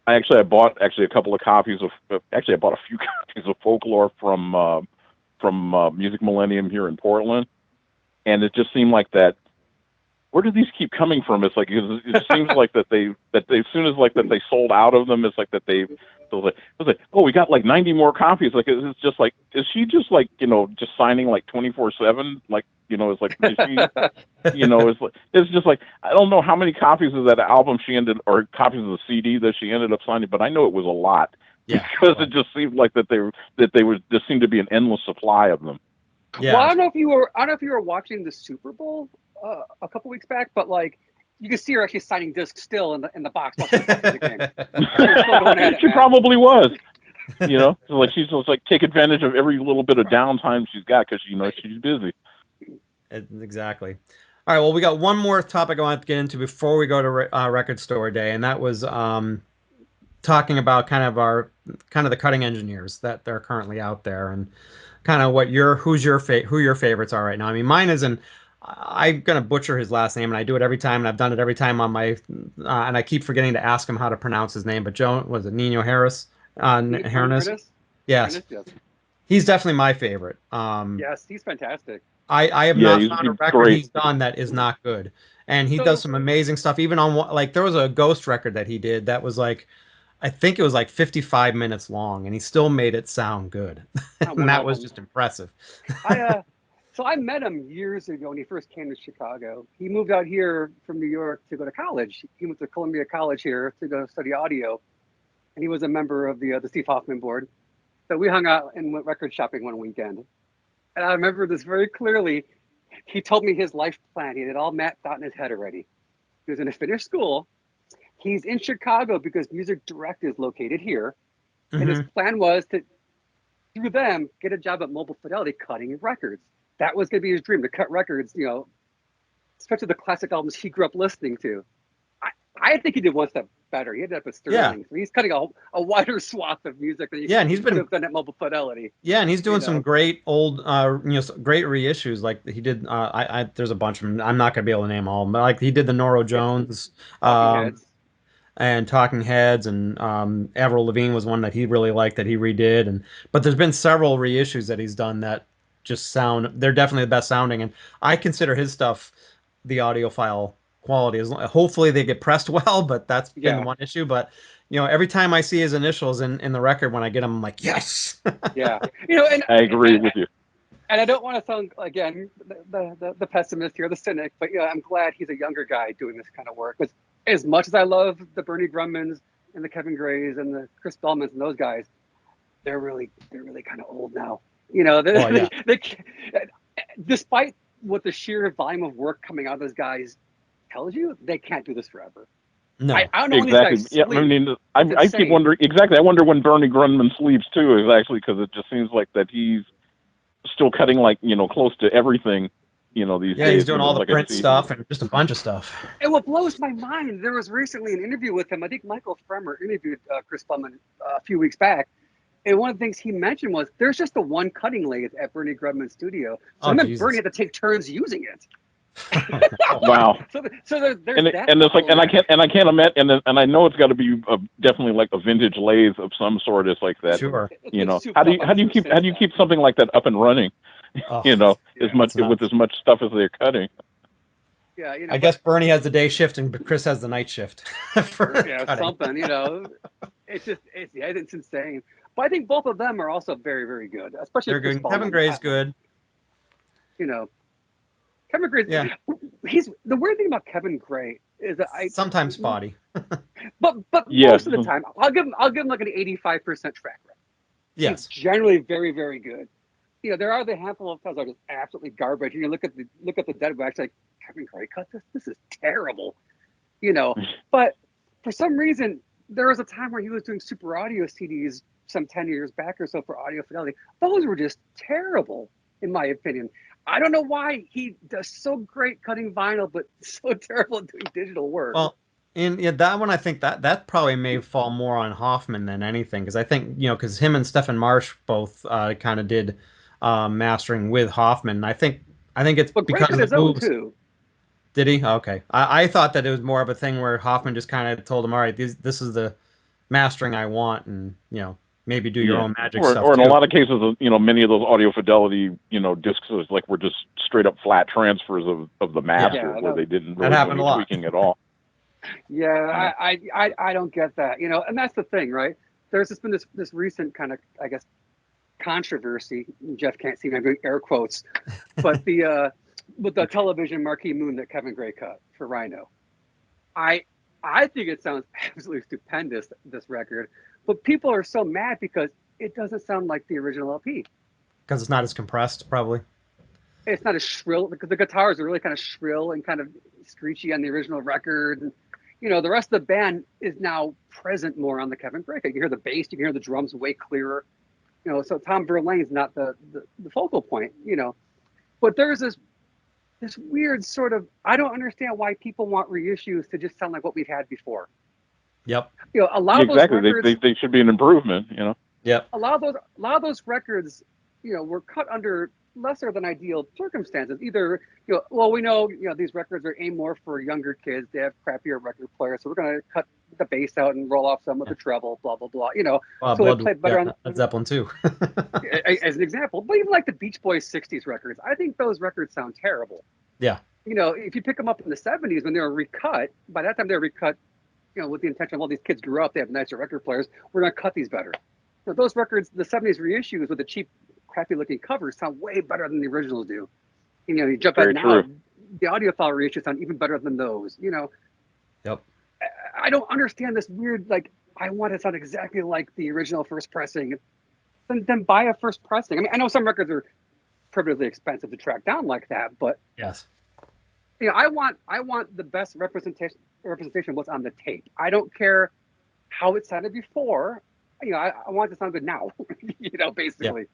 I bought a couple of copies of. Actually, I bought a few copies of Folklore from Music Millennium here in Portland, and it just seemed like that where do these keep coming from? It's like it seems like that they as soon as like that they sold out of them, it's like that they so like, it was like, oh, we got like 90 more copies. Like it's just like, is she just like just signing like 24/7? Like it's like is she it's just like I don't know how many copies of that album she ended or copies of the CD that she ended up signing, but I know it was a lot Yeah, because it just seemed like that they were there seemed to be an endless supply of them. Well, yeah. I don't know if you were watching the Super Bowl a couple weeks back, but like you can see her actually signing discs still in the box while she's watching the game. She probably was. So like she's just like take advantage of every little bit of downtime she's got because she's busy. Exactly. All right. Well, we got one more topic I want to get into before we go to Record Store Day, and that was talking about kind of the cutting engineers that are currently out there, and kind of who your favorites are right now. I mean, mine isn't. I'm gonna butcher his last name, and I do it every time, and I've done it every time on my, and I keep forgetting to ask him how to pronounce his name. But was it Nino Harris? Harris? Yes, Yes. he's definitely my favorite. Yes, he's fantastic. I have not found a record great. he's done that is not good, and he So- does some amazing stuff. Even on like there was a Ghost record that he did that was like, I think it was like 55 minutes long, and he still made it sound good, and that was just impressive. So I met him years ago when he first came to Chicago. He moved out here from New York to go to college. He went to Columbia College here to go study audio, and he was a member of the Steve Hoffman board. So we hung out and went record shopping one weekend. And I remember this very clearly. He told me his life plan. He had it all mapped out in his head already. He was going to finish school. He's in Chicago because Music Direct is located here. And his plan was to, through them, get a job at Mobile Fidelity cutting records. That was going to be his dream, to cut records, especially the classic albums he grew up listening to. I think he did one step better. He ended up at Sterling. Yeah. So he's cutting a wider swath of music than and he's could have done at Mobile Fidelity. Yeah, and he's doing some great old, great reissues. Like he did. There's a bunch of them. I'm not gonna be able to name all of them, but like he did the Noro Jones, and Talking Heads, and Avril Lavigne was one that he really liked that he redid. But there's been several reissues that he's done that just they're definitely the best sounding. And I consider his stuff the audiophile quality. Hopefully they get pressed well, but that's been one issue. But every time I see his initials in the record, when I get them, I'm like, yes. Yeah. And I agree with you. And I don't want to sound, again, the pessimist here, the cynic, but I'm glad he's a younger guy doing this kind of work. Because as much as I love the Bernie Grunmans and the Kevin Grays and the Chris Bellmans and those guys, they're really kind of old now. They despite what the sheer volume of work coming out of those guys tells you, they can't do this forever. No, I don't know exactly. Yeah, I mean, I keep wondering exactly. I wonder when Bernie Grunman sleeps too, is actually because it just seems like that he's still cutting like close to everything. These days. Yeah, he's doing all the print stuff and just a bunch of stuff. And what blows my mind, there was recently an interview with him. I think Michael Fremer interviewed Chris Bellman a few weeks back. And one of the things he mentioned was there's just the one cutting lathe at Bernie Grunman's studio. So then Bernie had to take turns using it. Wow. So there's and that. And it's like, and I can't imagine, and I know it's got to be definitely like a vintage lathe of some sort. It's like that. Sure. How do you keep something like that up and running? As much stuff as they're cutting. Yeah, I guess Bernie has the day shift and Chris has the night shift. Something. It's insane. But I think both of them are also very, very good. Especially they're good. Kevin Gray's good. Kevin Gray. Yeah. He's the weird thing about Kevin Gray is that sometimes spotty. but most of the time, I'll give him like an 85% track record. Yes. He's generally very, very good. There are the handful of times that are just absolutely garbage. And you look at the dead wax like, Kevin Gray cut this. This is terrible. But for some reason, there was a time where he was doing super audio CDs some 10 years back or so for Audio Fidelity. Those were just terrible, in my opinion. I don't know why he does so great cutting vinyl, but so terrible at doing digital work. Well, that one, I think that probably may fall more on Hoffman than anything, because I think because him and Stephen Marsh both kind of did mastering with Hoffman. I think it's because of his moves. Too. Did he? Okay. I thought that it was more of a thing where Hoffman just kind of told him, all right, this is the mastering I want, and maybe do your own magic or stuff or in a too. lot of cases, many of those audio fidelity, discs was like were just straight up flat transfers of the master Yeah, where they didn't That really do happened any a lot. tweaking at all. yeah. I don't get that. And that's the thing, right? There's just been this recent kind of, I guess, controversy. Jeff can't see me. I'm doing air quotes, but the with the television marquee moon that Kevin Gray cut for Rhino. I I think it sounds absolutely stupendous, this record, but people are so mad because it doesn't sound like the original LP. Because it's not as compressed, probably. It's not as shrill because the guitars are really kind of shrill and kind of screechy on the original record. And, the rest of the band is now present more on the Kevin Gray. You can hear the bass, you can hear the drums way clearer. So Tom Verlaine's not the focal point, But there's this weird sort of, I don't understand why people want reissues to just sound like what we've had before. Yep. Allow Yeah, those exactly. records. They should be an improvement. Yep. Allow those records, were cut under lesser than ideal circumstances. Either, well, we know, these records are aimed more for younger kids. They have crappier record players, so we're going to cut the bass out and roll off some of the treble, blah blah blah. So they play better on Led Zeppelin too. as an example. But even like the Beach Boys '60s records, I think those records sound terrible. Yeah. If you pick them up in the '70s when they were recut, by that time they were recut, with the intention of all these kids grew up, they have nicer record players. We're going to cut these better. Those records, the '70s reissues with the cheap, crappy looking covers, sound way better than the originals do. You jump out now, the audiophile reissues sound even better than those. Yep. I don't understand this weird, like, I want it to sound exactly like the original first pressing. Then buy a first pressing. I mean, I know some records are prohibitively expensive to track down like that, but yes, I want the best representation of what's on the tape. I don't care how it sounded before. I want it to sound good now. Basically. Yeah.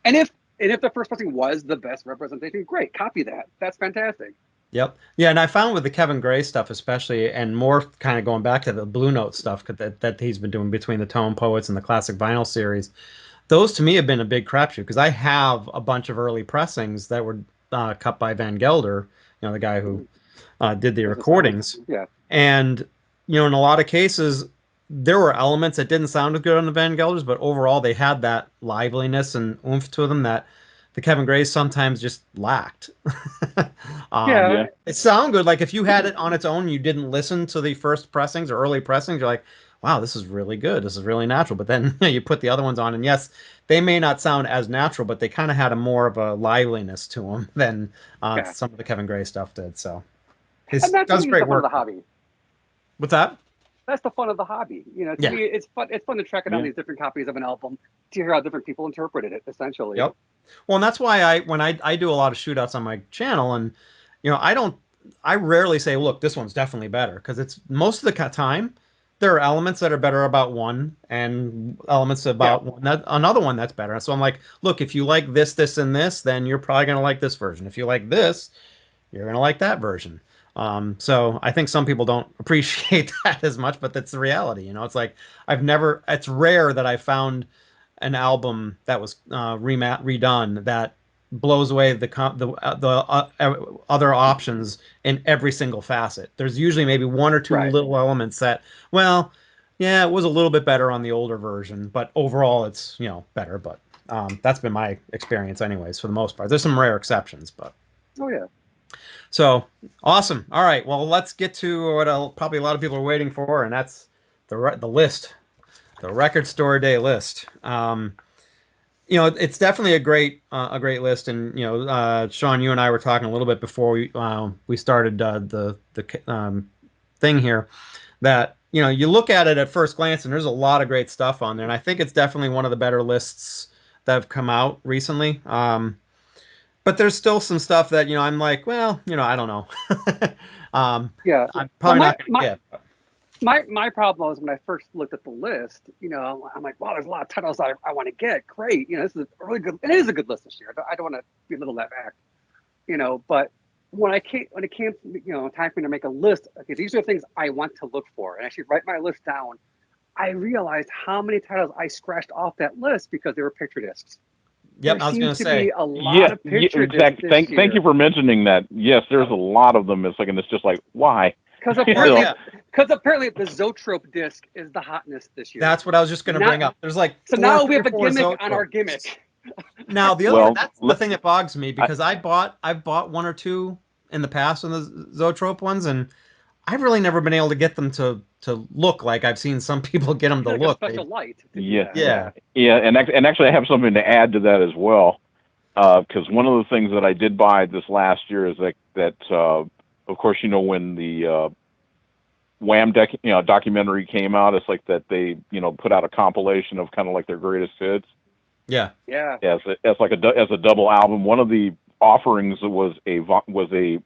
And if the first pressing was the best representation, great, copy that. That's fantastic. Yep. Yeah, and I found with the Kevin Gray stuff especially, and more kind of going back to the Blue Note stuff that he's been doing between the Tone Poets and the Classic Vinyl series, those to me have been a big crapshoot because I have a bunch of early pressings that were cut by Van Gelder, the guy who did the recordings. Yeah. And, in a lot of cases, there were elements that didn't sound as good on the Van Gelders, but overall they had that liveliness and oomph to them that the Kevin Grays sometimes just lacked. Yeah. It sounded good. Like if you had it on its own, you didn't listen to the first pressings or early pressings, you're like, wow, this is really good. This is really natural. But then you put the other ones on, and yes, they may not sound as natural, but they kind of had a more of a liveliness to them than some of the Kevin Gray stuff did. So and that's does great work. The hobby. What's that? That's the fun of the hobby. To me, it's fun. It's fun to track down these different copies of an album to hear how different people interpreted it. Essentially. Yep. Well, and that's why when I do a lot of shootouts on my channel, and I rarely say, look, this one's definitely better, because it's most of the time there are elements that are better about one and elements about another one that's better. So I'm like, look, if you like this, this, and this, then you're probably gonna like this version. If you like this, you're gonna like that version. So I think some people don't appreciate that as much, but that's the reality. It's like it's rare that I found an album that was redone that blows away the other options in every single facet. There's usually maybe one or two little elements that, well, yeah, it was a little bit better on the older version, but overall it's better. But that's been my experience anyways, for the most part. There's some rare exceptions, but oh yeah. So awesome. All right, well, let's get to what probably a lot of people are waiting for, and that's the list, the Record Store Day list. It's definitely a great list, and Sean, you and I were talking a little bit before we started the thing here, that you look at it at first glance, and there's a lot of great stuff on there, and I think it's definitely one of the better lists that have come out recently. But there's still some stuff that I'm like, well, I don't know. Yeah, I'm probably not going to get. My problem was when I first looked at the list, I'm like, wow, there's a lot of titles I want to get. Great. This is a really good, it is a good list this year. I don't want to belittle that fact, but when it came time for me to make a list, okay, these are the things I want to look for, and actually write my list down. I realized how many titles I scratched off that list because they were picture discs. Yep, I was going to say. A lot of picture exactly. Thank you for mentioning that. Yes, there's a lot of them. It's like, and it's just like, why? Because apparently, Because apparently the Zoetrope disc is the hotness this year. That's what I was just going to bring up. There's like so now we have a gimmick on our gimmick. Now that's the thing that bogs me, because I've bought one or two in the past on the Zoetrope ones, and I've really never been able to get them to look like I've seen some people get them to like look. A special light. Yeah. And actually, I have something to add to that as well. Because one of the things that I did buy this last year is that of course, when the Wham documentary came out, it's like that they put out a compilation of kind of like their greatest hits. Yeah. As a double album. One of the offerings was a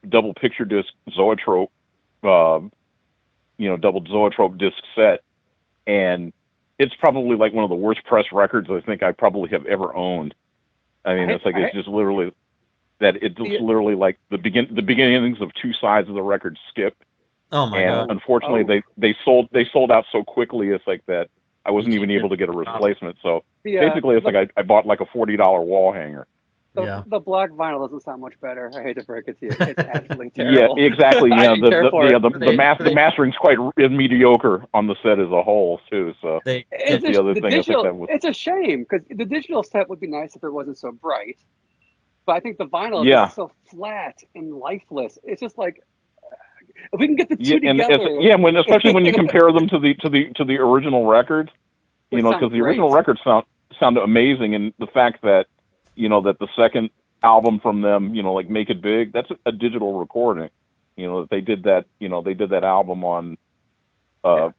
double picture disc Zoetrope, double Zoetrope disc set, and it's probably like one of the worst pressed records I think I probably have ever owned. I mean, it's just literally like the beginnings of two sides of the record skipped. Oh my God! Unfortunately, they sold out so quickly. It's like that I wasn't even able to get a replacement. So basically, it's like I bought like a $40 wall hanger. The black vinyl doesn't sound much better. I hate to break it to you. It's absolutely terrible. Yeah, exactly. The mastering's quite mediocre on the set as a whole too. So it's the other thing. It's a shame, because the digital set would be nice if it wasn't so bright. But I think the vinyl is so flat and lifeless. It's just like, if we can get the two together. Especially when you compare them to the original record, because the original record sound amazing, and the fact that that the second album from them, like Make It Big, that's a digital recording. They did that album on I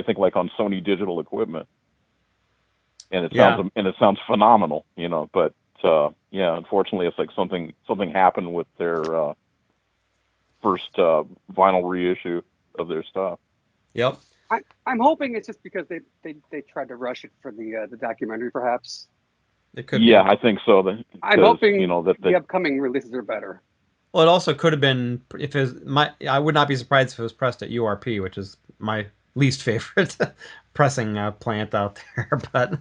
think like on Sony digital equipment, and it sounds phenomenal. But unfortunately, it's like something happened with their first vinyl reissue of their stuff. Yep. I'm hoping it's just because they tried to rush it for the documentary, perhaps. It could. Yeah, I think so. I'm hoping that the upcoming releases are better. Well, it also could have been I would not be surprised if it was pressed at URP, which is my least favorite pressing plant out there. But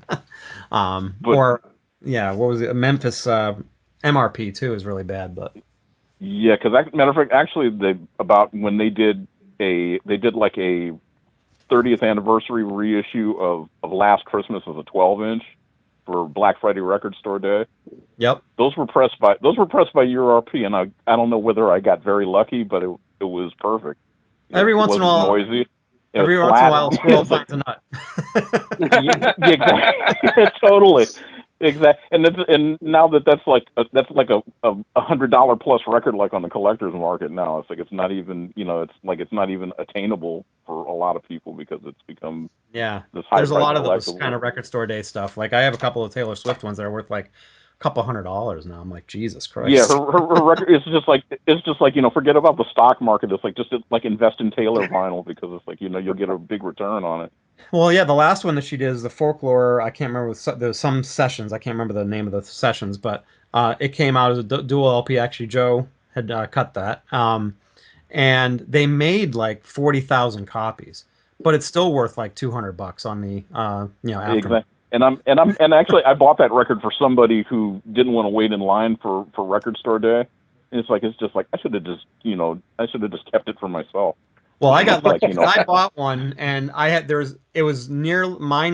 what was it? Memphis MRP too is really bad. But yeah, because matter of fact, actually, when they did like a 30th anniversary reissue of Last Christmas as a 12-inch for Black Friday Record Store Day. Yep. Those were pressed by URP, and I don't know whether I got very lucky, but it was perfect. Every once in a while, noisy. Every once in a while, a squirrel finds a nut. Yeah, exactly. Totally. Exactly. And now that's like a $100 plus record, like on the collector's market now. It's like it's not even it's not even attainable for a lot of people, because it's become this high. There's a lot of those kind of record store day stuff. Like I have a couple of Taylor Swift ones that are worth like a couple $100 now. I'm like, Jesus Christ. Yeah, her record is just like forget about the stock market. It's like just like invest in Taylor vinyl, because it's like you'll get a big return on it. Well, yeah, the last one that she did is the Folklore. I can't remember. There was some sessions. I can't remember the name of the sessions, but it came out as a dual LP. Actually, Joe had cut that, and they made like 40,000 copies, but it's still worth like $200 on the after. Exactly. And actually, I bought that record for somebody who didn't want to wait in line for Record Store Day. And it's just like I should have just kept it for myself. Well, I got lucky because I bought one, and mine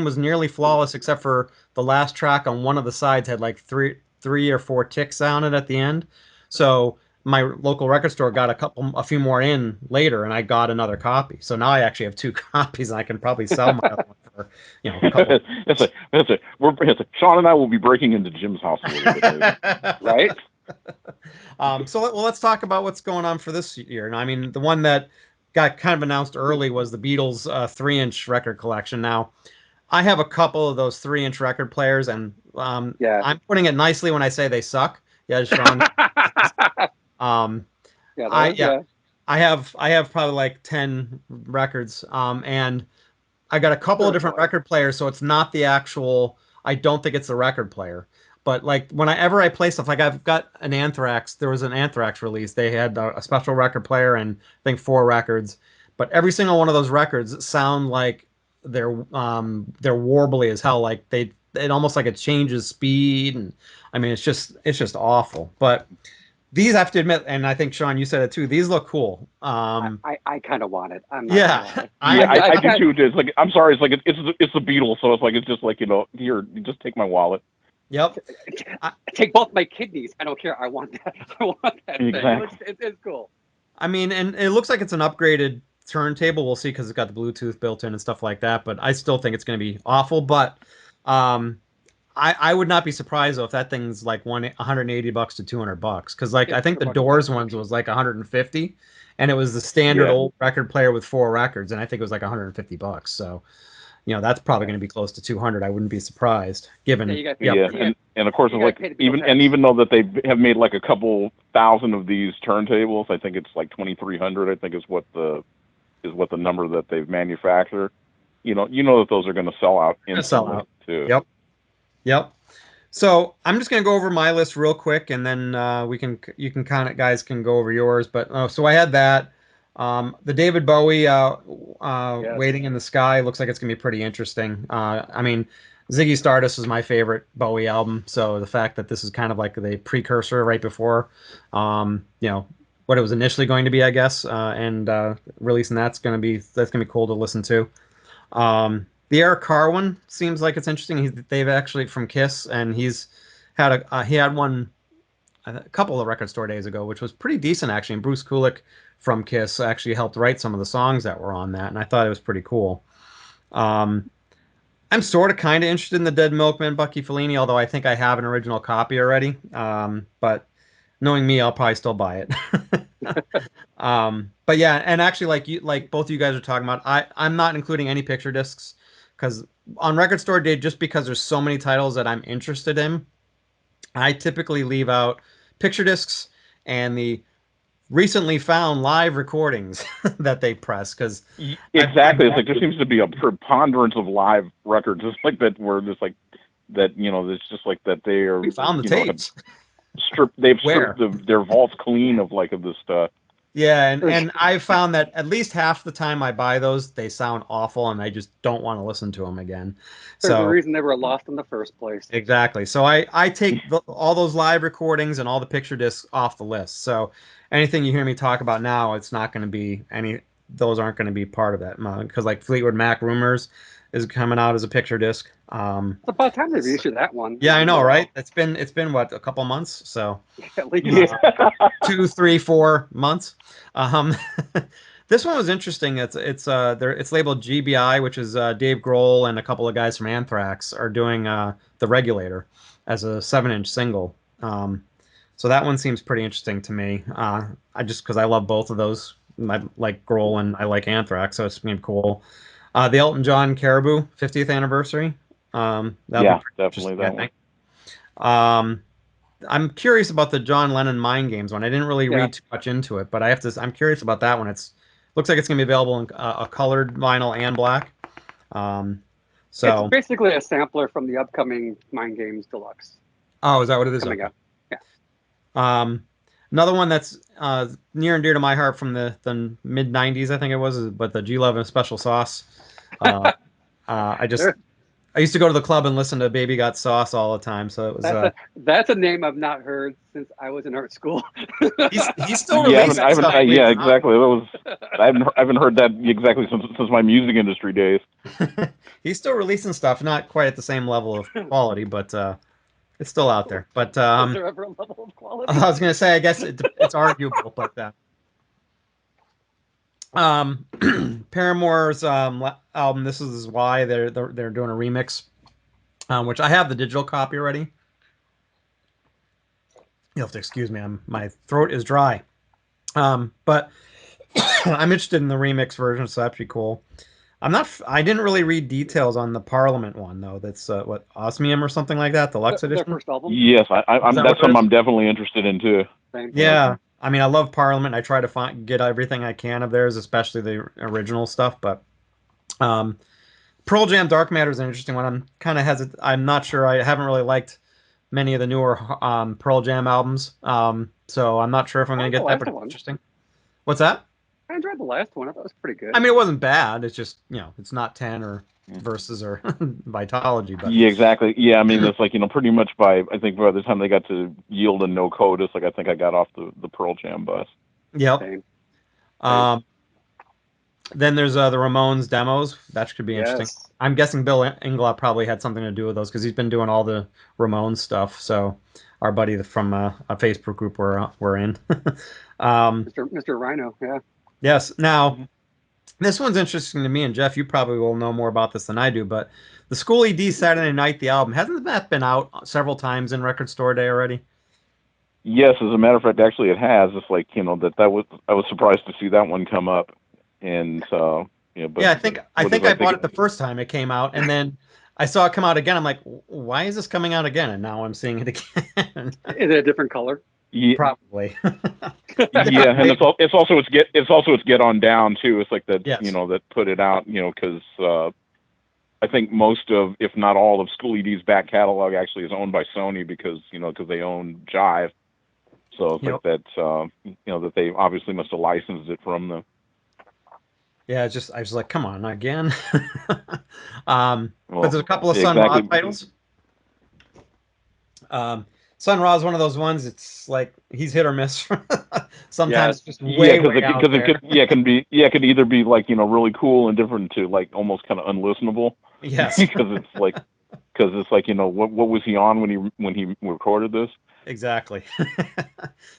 was nearly flawless, except for the last track on one of the sides had like three or four ticks on it at the end. So my local record store got a few more in later, and I got another copy. So now I actually have two copies, and I can probably sell my other one for a couple. Sean and I will be breaking into Jim's house a little bit later. Right? Let's talk about what's going on for this year. And I mean, the one that got kind of announced early was the Beatles 3-inch record collection. Now, I have a couple of those 3-inch record players, and I'm putting it nicely when I say they suck. Yeah, Sean. I have probably like 10 records, and I got a couple of different record players, so it's not the actual. I don't think it's the record player. But like whenever I play stuff, like I've got an Anthrax, there was an Anthrax release. They had a special record player and I think 4 records. But every single one of those records sound like they're warbly as hell. Like it almost like it changes speed, and I mean it's just awful. But These I have to admit, and I think Sean, you said it too. These look cool. I kind of want it. I'm not gonna Yeah, lie. Yeah, I I've do had too. It's like I'm sorry. It's like it's the Beatles, so it's just like here, you just take my wallet. yep. I, take both my kidneys. I don't care. I want that. I want that thing. Exactly. It's cool. I mean, and it looks like it's an upgraded turntable. We'll see because it's got the Bluetooth built in and stuff like that. But I still think it's going to be awful. But um, I would not be surprised though if that thing's like 180 bucks to 200 bucks because like Yeah, I think the 200 bucks. Doors ones was like 150, and it was the standard Yeah. old record player with 4 records, and I think it was like 150 bucks. So that's probably Yeah. going to be close to 200. I wouldn't be surprised given You got the paid. Yeah, upgrade. and of course You it's got like paid to be no even though that they have made like a couple thousand of these turntables, I think it's like 2,300. I think is what the number that they've manufactured. You know that those are going to sell out Gonna sell instantly out. too. Yep. Yep. So I'm just gonna go over my list real quick, and then you can kind of guys can go over yours. But so I had that. The David Bowie Yes. Waiting in the Sky looks like it's gonna be pretty interesting. I mean, Ziggy Stardust is my favorite Bowie album, so the fact that this is kind of like the precursor right before, what it was initially going to be, I guess, and releasing that's gonna be cool to listen to. The Eric Carr one seems like it's interesting. They've actually from Kiss, and he had one a couple of record store days ago, which was pretty decent actually. And Bruce Kulick from Kiss actually helped write some of the songs that were on that, and I thought it was pretty cool. Um, I'm sort of kind of interested in the Dead Milkman Bucky Fellini, although I think I have an original copy already. But knowing me, I'll probably still buy it. But yeah, and actually, like both of you guys are talking about, I'm not including any picture discs because on Record Store Day, just because there's so many titles that I'm interested in, I typically leave out picture discs and the recently found live recordings that they press because Exactly. It's like there seems to be a preponderance of live records, just like that, where just like that. It's just like that they are. we found the Have tapes. They've Where? stripped their vaults clean of like of this stuff. Yeah, and I've found that at least half the time I buy those, they sound awful, and I just don't want to listen to them again. There's a So reason they were lost in the first place. exactly. So I take all those live recordings and all the picture discs off the list. So anything you hear me talk about now, it's not going to be any. Those aren't going to be part of that because like Fleetwood Mac Rumors is coming out as a picture disc. It's about time they reissued that one. Yeah, I know, right? It's been what, a couple months, so At least. Yeah. 2, 3, 4 months. Um, this one was interesting. It's labeled GBI, which is Dave Grohl and a couple of guys from Anthrax are doing the Regulator as a 7-inch single. So that one seems pretty interesting to me. I just because I love both of those. I like Grohl and I like Anthrax, so it's gonna be cool. The Elton John Caribou 50th anniversary. That'll be Yeah, pretty definitely interesting, I that one. think. I'm curious about the John Lennon Mind Games one. I didn't really Yeah. read too much into it, but I'm curious about that one. Looks like it's gonna be available in a colored vinyl and black. Um, It's so basically a sampler from the upcoming Mind Games Deluxe oh, is that what it is? coming Okay. up. Yeah. Um, Another one that's near and dear to my heart from the mid '90s, I think it was, but the G Love and Special Sauce. Uh, I just There- I used to go to the club and listen to Baby Got Sauce all the time, so it was that's a name I've not heard since I was in art school. he's still Yeah, releasing I haven't. stuff. Yeah, exactly. I haven't heard that exactly since my music industry days. He's still releasing stuff, not quite at the same level of quality, but it's still out there. But Is there ever a level of quality? I was gonna say, I guess it's arguable, but Paramore's album, This Is Why, they're doing a remix, which I have the digital copy already. You'll have to excuse me, my throat is dry. But I'm interested in the remix version, so that'd be cool. I didn't really read details on the Parliament one though. That's what, Osmium or something like that, deluxe Their edition. first album. Yes, Is that that's what it something is? I'm definitely interested in too. Same. Yeah, I mean, I love Parliament. I try to get everything I can of theirs, especially the original stuff. But um, Pearl Jam Dark Matter is an interesting one. I'm kind of hesitant. I'm not sure. I haven't really liked many of the newer Pearl Jam albums. So I'm not sure if I'm I going to like get the that last one. interesting. What's that? I enjoyed the last one. I thought it was pretty good. I mean, it wasn't bad. It's just, it's not 10 or versus or Vitology, but Yeah, exactly. Yeah, I mean, it's like, pretty much I think by the time they got to Yield and No Code, it's like I think I got off the Pearl Jam bus. yep. Same. Um, then there's the Ramones demos. That could be interesting. Yes. I'm guessing Bill Inglot probably had something to do with those because he's been doing all the Ramones stuff. So our buddy from a Facebook group we're in. Mr. Rhino, yeah. Yes. Now, Mhm. this one's interesting to me, and Jeff, you probably will know more about this than I do, but the School ED Saturday Night, the album, hasn't that been out several times in Record Store Day already? Yes, as a matter of fact, actually, it has. It's like that was I was surprised to see that one come up, and but Yeah, I what is think I I think bought it the first time it came out, and then I saw it come out again. I'm like, why is this coming out again? And now I'm seeing it again. Is it a different color? yeah, Probably. yeah, and Maybe. it's also its Get On Down too. It's like that Yes. that put it out, because I think most of, if not all of School ED's back catalog actually is owned by Sony because they own Jive. So it's Yep. like that, that they obviously must have licensed it from them. Yeah, I was like, come on, again. But Well, there's a couple of Sun Ra exactly. titles. Um, Sun Ra is one of those ones. It's like he's hit or miss. Sometimes Yes. just Yeah, way out there. it can either be like really cool and different to like almost kind of unlistenable Yes, because it's like what was he on when he recorded this? exactly.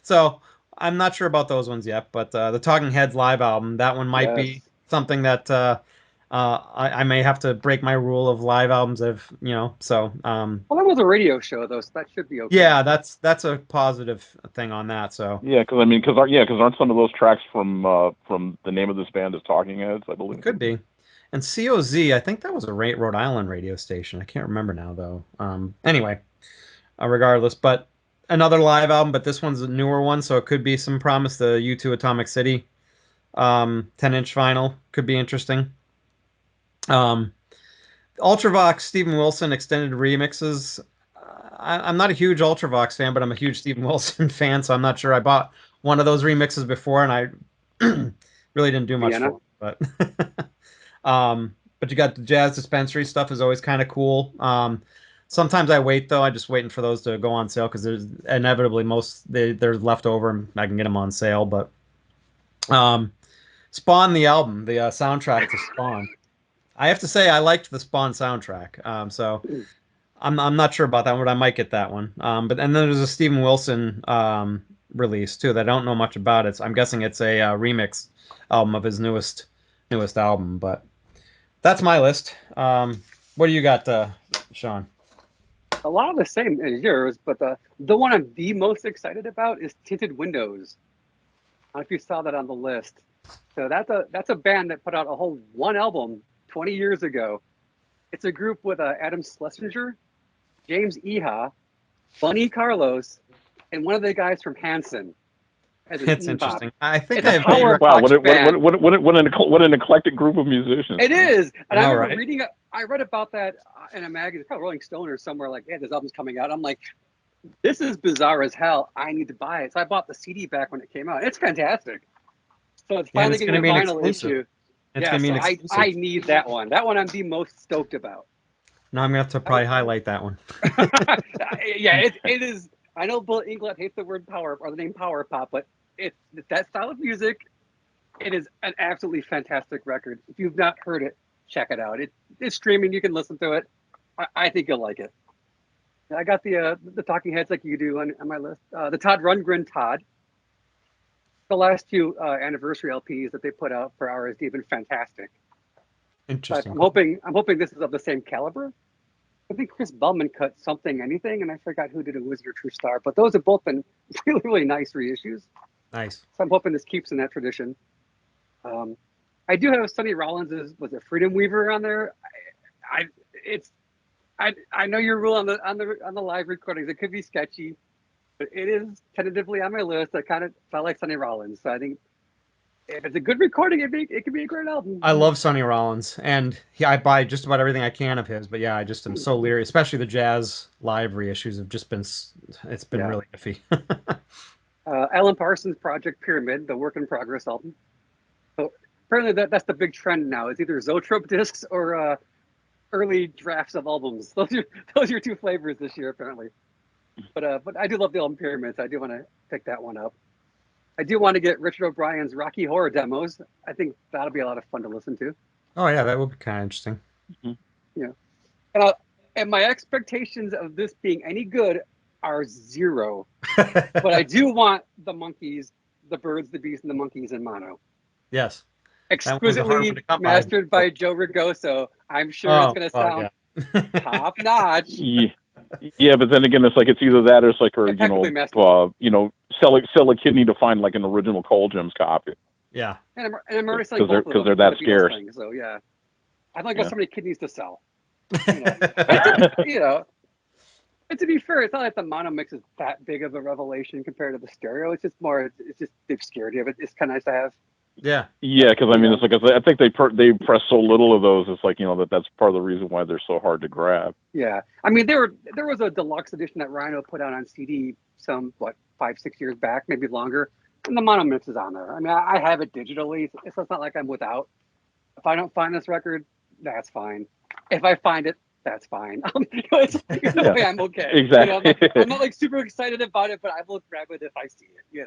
So I'm not sure about those ones yet, but the Talking Heads live album, that one might be Yes. something that I may have to break my rule of live albums of, so Well, that was a radio show, though, so that should be okay. yeah, that's a positive thing on that. So Yeah, because I mean, because aren't some of those tracks from the name of this band is Talking Heads, I it believe. could be. And COZ, I think that was a Rhode Island radio station. I can't remember now though. Anyway, regardless, but another live album, but this one's a newer one, so it could be some promise. The U2 Atomic City 10-inch vinyl could be interesting. Um, Ultravox Stephen Wilson extended remixes. I'm not a huge Ultravox fan, but I'm a huge Stephen Wilson fan, so I'm not sure. I bought one of those remixes before, and I really didn't do much Vienna. for it. But you got the Jazz Dispensary stuff is always kind of cool. Sometimes I wait though. I just waiting for those to go on sale because there's inevitably they're left over and I can get them on sale. But um, Spawn the album, the soundtrack to Spawn. I have to say I liked the Spawn soundtrack. So I'm not sure about that one, but I might get that one. But and then there's a Steven Wilson release too that I don't know much about. I'm guessing it's a remix album of his newest album. But that's my list. What do you got, Sean? A lot of the same as yours, but the one I'm the most excited about is Tinted Windows. I don't know if you saw that on the list. So that's a band that put out a whole one album 20 years ago. It's a group with Adam Schlesinger, James Iha, Bunny Carlos, and one of the guys from Hanson as an It's E-bop. interesting. I think It's a I've power Wow, punch band. what an eclectic group of musicians. It is, and I All remember right. I read about that in a magazine, probably Rolling Stone or somewhere. Like, yeah, this album's coming out. I'm like, this is bizarre as hell. I need to buy it. So I bought the CD back when it came out. It's fantastic. So it's Yeah, and finally it's going getting to a be an vinyl exclusive. issue. It's Yeah, going to be so an I exclusive. need that one. That one I'm the most stoked about. Now I'm going to have to probably highlight that one. Yeah, it is. I know Bill Inglot hates the word power or the name power pop, but it's that style of music. It is an absolutely fantastic record. If you've not heard it, check it out. It's streaming. You can listen to it. I think you'll like it. I got the Talking Heads like you do on my list. The Todd Rundgren Todd. The last two anniversary LPs that they put out for RSD have been fantastic. But Interesting. I'm hoping this is of the same caliber. I think Chris Bellman cut Something Anything, and I forgot who did a Wizard or True Star. But those have both been really, really nice reissues. Nice. So I'm hoping this keeps in that tradition. I do have Sonny Rollins' was a Freedom Weaver on there. I know your rule on the live recordings. It could be sketchy, but it is tentatively on my list. I kind of felt like Sonny Rollins, so I think if it's a good recording, it could be a great album. I love Sonny Rollins, and I buy just about everything I can of his. But yeah, I just am so leery, especially the jazz live reissues have just been. It's been really iffy. Alan Parsons' Project Pyramid, the work in progress album. So apparently that's the big trend now. It's either Zoetrope discs or early drafts of albums. Those are your two flavors this year, apparently. But I do love the album Pyramids. I do want to pick that one up. I do want to get Richard O'Brien's Rocky Horror demos. I think that'll be a lot of fun to listen to. Oh yeah, that would be kind of interesting. Yeah, and and my expectations of this being any good are zero. But I do want the monkeys, the birds, the bees, and the monkeys in mono. Yes. That one's a hard one Exquisitely to come by. mastered by Joe Rigoso. I'm sure it's going to sound yeah. top notch. Yeah, but then again, it's like it's either that or it's like, or Impeccably mastered. sell a kidney to find like an original Coal Gems copy. Yeah. And I'm already selling both of them because they're that for the Beatles scarce. thing, so yeah, I've only got Yeah. so many kidneys to sell. You know, and to be fair, it's not like the mono mix is that big of a revelation compared to the stereo. It's just more, it's just the obscurity of it. It's kind of nice to have. Yeah. Yeah, because I mean, it's like I think they press so little of those. It's like that's part of the reason why they're so hard to grab. Yeah, I mean, there was a deluxe edition that Rhino put out on CD some 5-6 years back, maybe longer, and the mono mix is on there. I mean, I have it digitally, so it's not like I'm without. If I don't find this record, that's fine. If I find it, that's fine. It's no way I'm okay. Exactly. I'm not like super excited about it, but I will grab it if I see it.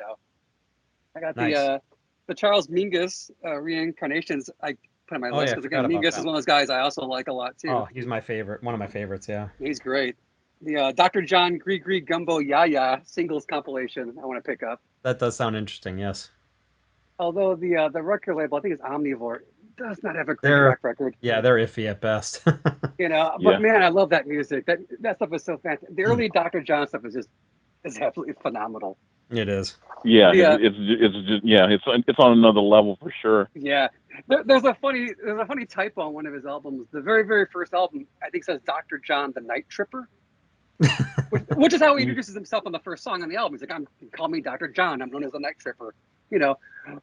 I got Nice. the Charles Mingus reincarnations. I put on my list Yeah, because I again, forgot about Mingus that is one of those guys I also like a lot too. Oh, he's my favorite. One of my favorites. Yeah. He's great. The Dr. John Gree Gumbo Yaya singles compilation I want to pick up. That does sound interesting. Yes. Although the record label, I think it's Omnivore, does not have a great They're- track record. Yeah, they're iffy at best. But Yeah. man, I love that music. That stuff is so fantastic. The early Dr. John stuff is absolutely phenomenal. It is. Yeah, Yeah. it's on another level for sure. Yeah, there's a funny typo on one of his albums. The very very first album, I think, says Dr. John the Night Tripper, which is how he introduces himself on the first song on the album. He's like, call me Dr. John. I'm known as the Night Tripper.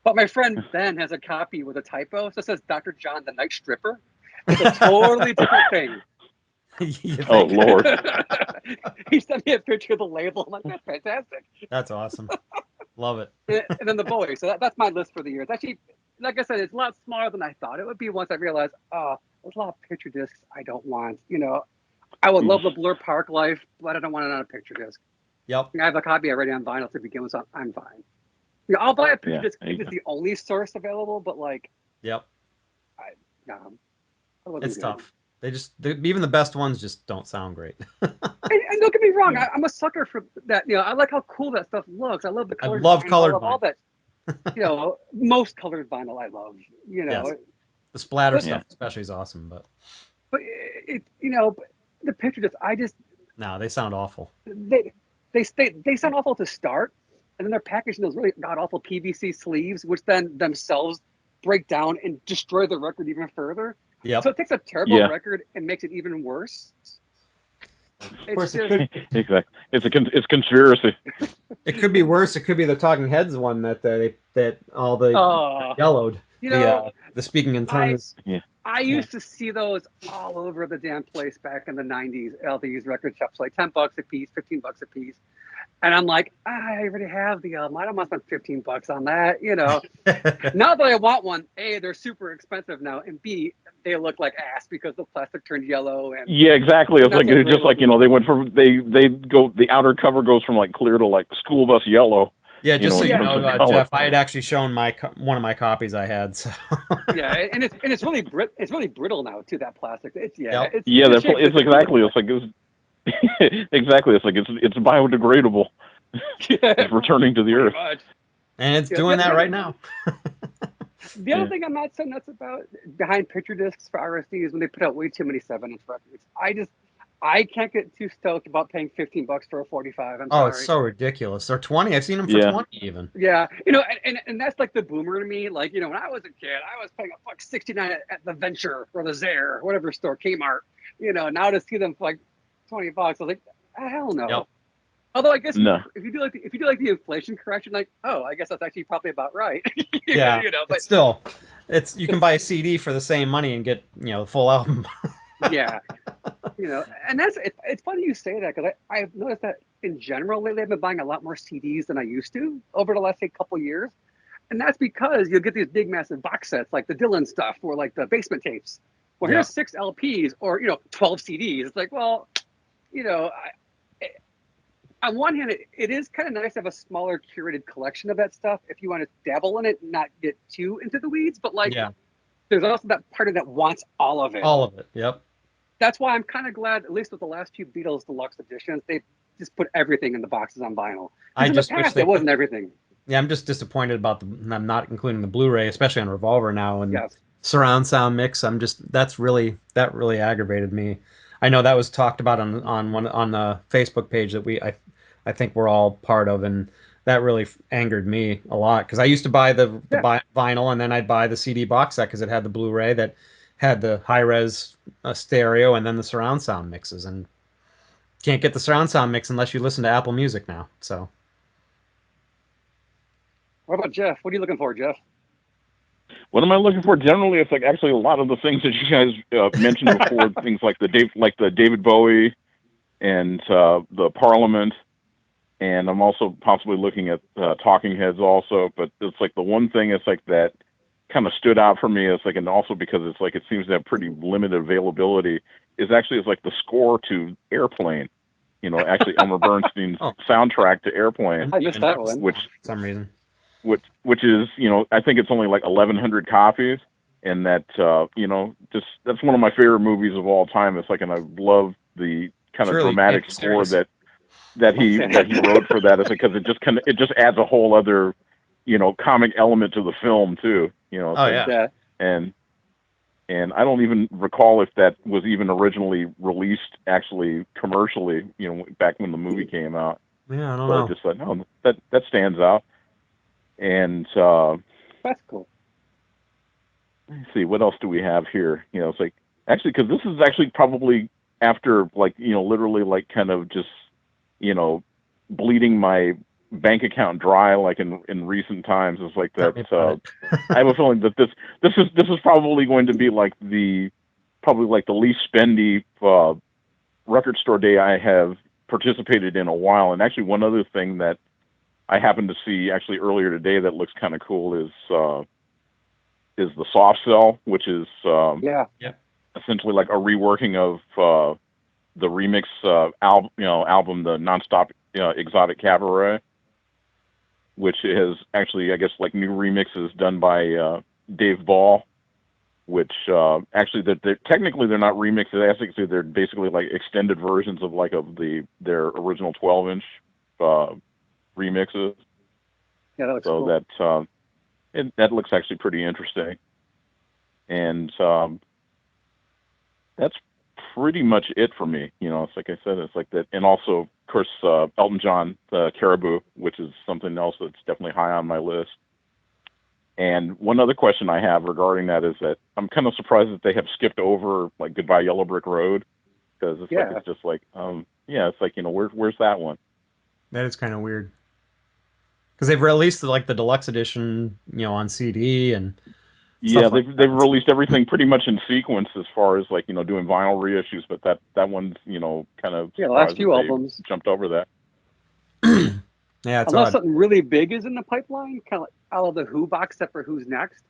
But my friend Ben has a copy with a typo, so it says Dr. John the Night Stripper. It's a totally different thing. You think? Oh Lord. He sent me a picture of the label. I'm like, that's fantastic. That's awesome. Love it. And then the Bowie. So that's my list for the year. It's actually, like I said, it's a lot smaller than I thought it would be once I realized, there's a lot of picture discs I don't want. I would love the Blur Park Life, but I don't want it on a picture disc. Yep. I have a copy already on vinyl to begin with, so I'm fine. I'll buy a picture disc if it's the only source available, but Yep. I wasn't It's good. tough. Even the best ones just don't sound great. And don't get me wrong, I'm a sucker for that. I like how cool that stuff looks. I love the colored love vinyl. colored I love all that. Most colored vinyl I love. Yes. The splatter But- stuff especially is awesome, but But the picture disc, no, they sound awful. they sound awful to start, and then they're packaged in those really god awful PVC sleeves, which then themselves break down and destroy the record even further. Yep. So it takes a terrible Yeah. record and makes it even worse. Of course, It's it just, could, Exactly. It's conspiracy. it could be worse. It could be the Talking Heads one that all the yellowed. The speaking in tongues. I used to see those all over the damn place back in the 90s. All these record shops, like $10 a piece, $15 a piece. And I'm like, I already have the album. I don't want to spend $15 on that. Now that I want one, A, they're super expensive now, and B, they look like ass because the plastic turned yellow. And Yeah, exactly. It's That's like a it's just great like they went from they go the outer cover goes from like clear to like school bus yellow. Yeah, just so in you terms know, of color. Jeff, I had actually shown one of my copies I had. So. yeah, and it's really brittle now too. That plastic. It's Yep. It's, Yeah, it's shaped it's as a- exactly. It's like exactly. It's like it's biodegradable. It's returning to the pretty earth. much. And it's Yeah, doing yeah. that right now. The other thing I'm not so nuts about behind picture discs for RSD is when they put out way too many 7-inch records. I can't get too stoked about paying $15 for a 45. I'm Oh, sorry. it's so ridiculous. They're 20. I've seen them for Yeah. 20 even. Yeah, and that's like the boomer to me. Like, when I was a kid, I was paying $1.69 at the Venture or the Zare, whatever store, Kmart. Now to see them for like $20, I was like, hell no. Yep. Although I guess No. if you do like the inflation correction, like, I guess that's actually probably about right. Yeah, but but still, you can buy a CD for the same money and get the full album. yeah, and it's funny you say that because I've noticed that in general lately I've been buying a lot more CDs than I used to over the last couple years, and that's because you'll get these big massive box sets like the Dylan stuff or like the Basement tapes, Well, Yeah. here's 6 LPs or 12 CDs. It's like, well, you know, on one hand, it is kind of nice to have a smaller curated collection of that stuff if you want to dabble in it and not get too into the weeds. But like, Yeah. there's also that party that wants all of it. All of it. Yep. That's why I'm kind of glad, at least with the last few Beatles deluxe editions, they just put everything in the boxes on vinyl. I Because in the just wish past, they it wasn't put. everything. Yeah, I'm just disappointed about them not including the Blu-ray, especially on Revolver now and Yes. surround sound mix. That really aggravated me. I know that was talked about on the Facebook page that I think we're all part of, and that really angered me a lot because I used to buy the Yeah. vinyl and then I'd buy the CD box set because it had the Blu-ray that had the high res stereo and then the surround sound mixes, and can't get the surround sound mix unless you listen to Apple Music now. So. What about Jeff? What are you looking for, Jeff? What am I looking for? Generally, it's like actually a lot of the things that you guys mentioned before, things like the David Bowie and the Parliament, and I'm also possibly looking at Talking Heads also. But it's like the one thing it's like that kind of stood out for me is like, and also because it's like it seems to have pretty limited availability, is actually it's like the score to Airplane. Actually Elmer Bernstein's Oh. soundtrack to Airplane, I missed that one. which for some reason. which is I think it's only like 1,100 copies, and that just that's one of my favorite movies of all time. It's like, and I love the kind of Surely you dramatic can't be score serious. that he wrote for that. It's because it just adds a whole other comic element to the film too. It's Oh like, yeah. Yeah. and I don't even recall if that was even originally released actually commercially, back when the movie came out. Yeah, I don't But I know. just thought, no, that stands out. And That's cool. let's see, what else do we have here? It's like actually because this is actually probably after like literally like kind of just bleeding my bank account dry like in recent times. It's like Tell that. me about I have it. a feeling that this is probably going to be like the least spendy record store day I have participated in a while. And actually, one other thing that I happened to see actually earlier today that looks kind of cool is the Soft Cell, which is Yeah. essentially like a reworking of the remix album, the Nonstop Exotic Cabaret, which is actually, I guess, like new remixes done by Dave Ball, which actually they're technically they're not remixes. Actually, they're basically like extended versions of their original 12-inch remixes. Yeah, that looks So cool. that looks actually pretty interesting, and that's pretty much it for me. It's like I said, it's like that, and also, of course, Elton John, Caribou, which is something else that's definitely high on my list. And one other question I have regarding that is that I'm kind of surprised that they have skipped over like Goodbye Yellow Brick Road, because it's like Yeah. it's just like yeah, it's like where's that one? That is kind of weird because they've released like the deluxe edition, on CD and Yeah, stuff like they've that. released everything pretty much in sequence as far as like doing vinyl reissues, but that one's kind of Yeah, the last surprised that few they albums. jumped over that. Yeah, it's Unless odd. something really big is in the pipeline, kind of like out of the Who box set for Who's Next.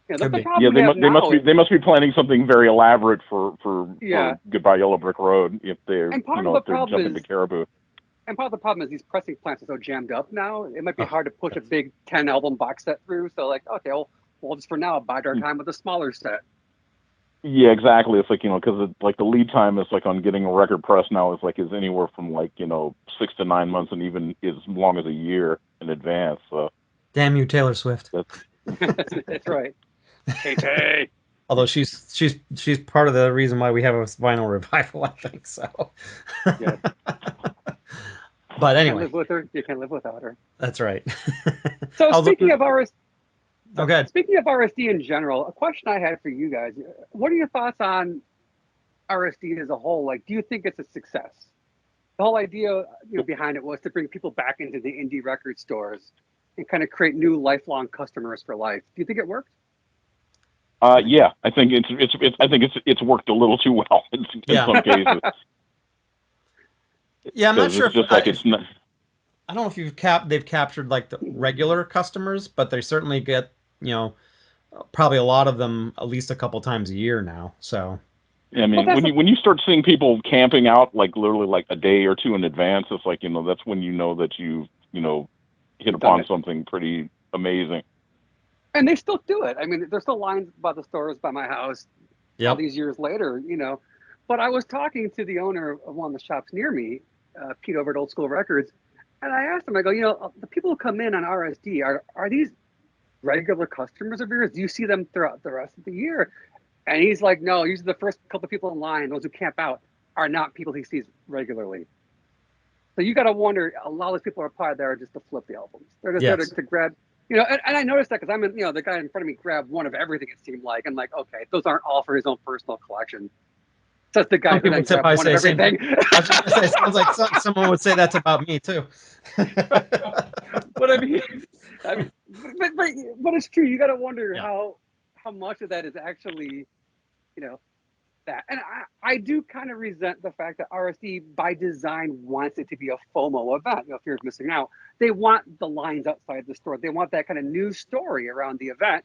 Yeah, Could the be. problem Yeah, we have now is, they must be planning something very elaborate for yeah, Goodbye Yellow Brick Road if they're and part of the if they're problem jumping to is, Caribou. these pressing plants are so jammed up now. It might be Oh, hard to push a big 10 album box set through. So like, okay, well, we'll just for now bide our time with a smaller set. Yeah, exactly. It's like because like the lead time is like on getting a record press now is anywhere from like 6 to 9 months, and even as long as a year in advance. So damn you, Taylor Swift. that's That's right. Hey. Although she's part of the reason why we have a vinyl revival, I think so. Yeah. But Can't anyway, live with her. You can't live without her. that's right. So I was looking. Oh, good. Speaking of RSD in general, a question I had for you guys: what are your thoughts on RSD as a whole? Like, do you think it's a success? The whole idea, behind it was to bring people back into the indie record stores and kind of create new lifelong customers for life. Do you think it worked? yeah, I think it's worked a little too well in Yeah. some cases, Yeah, I'm not because sure it's just like it's not. I don't know if they've captured like the regular customers, but they certainly get, you know, probably a lot of them at least a couple times a year now. So Yeah, I Well, mean, that's when you start seeing people camping out like literally like a day or two in advance, it's like, that's when you know that you've hit done upon it. something pretty amazing. And they still do it. I mean, there's still lines by the stores by my house all yep. these years later. But I was talking to the owner of one of the shops near me, Pete over at Old School Records, and I asked him, I go, the people who come in on RSD, are these regular customers of yours? Do you see them throughout the rest of the year? And he's like, no, usually the first couple of people in line, those who camp out, are not people he sees regularly. So you got to wonder, a lot of those people are probably there just to flip the albums. They're just there Yes. to grab, and I noticed that because the guy in front of me grabbed one of everything, it seemed like. I'm like, okay, those aren't all for his own personal collection. That's the guy Some who people then would grabbed probably one of say the same thing. everything. I was just gonna say, it sounds like someone would say that's about me too. But I mean, but it's true. You got to wonder Yeah. how much of that is actually, you know, that. And I do kind of resent the fact that RSD by design wants it to be a FOMO event. Fear of missing out. They want the lines outside the store. They want that kind of news story around the event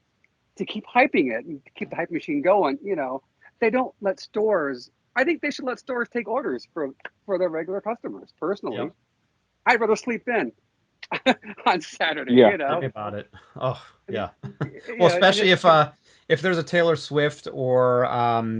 to keep hyping it and keep the hype machine going. They don't let stores. I think they should let stores take orders for their regular customers. Personally, Yep. I'd rather sleep in on Saturday. Yeah. Tell me about it. Oh, I mean, yeah. Well, and especially if there's a Taylor Swift or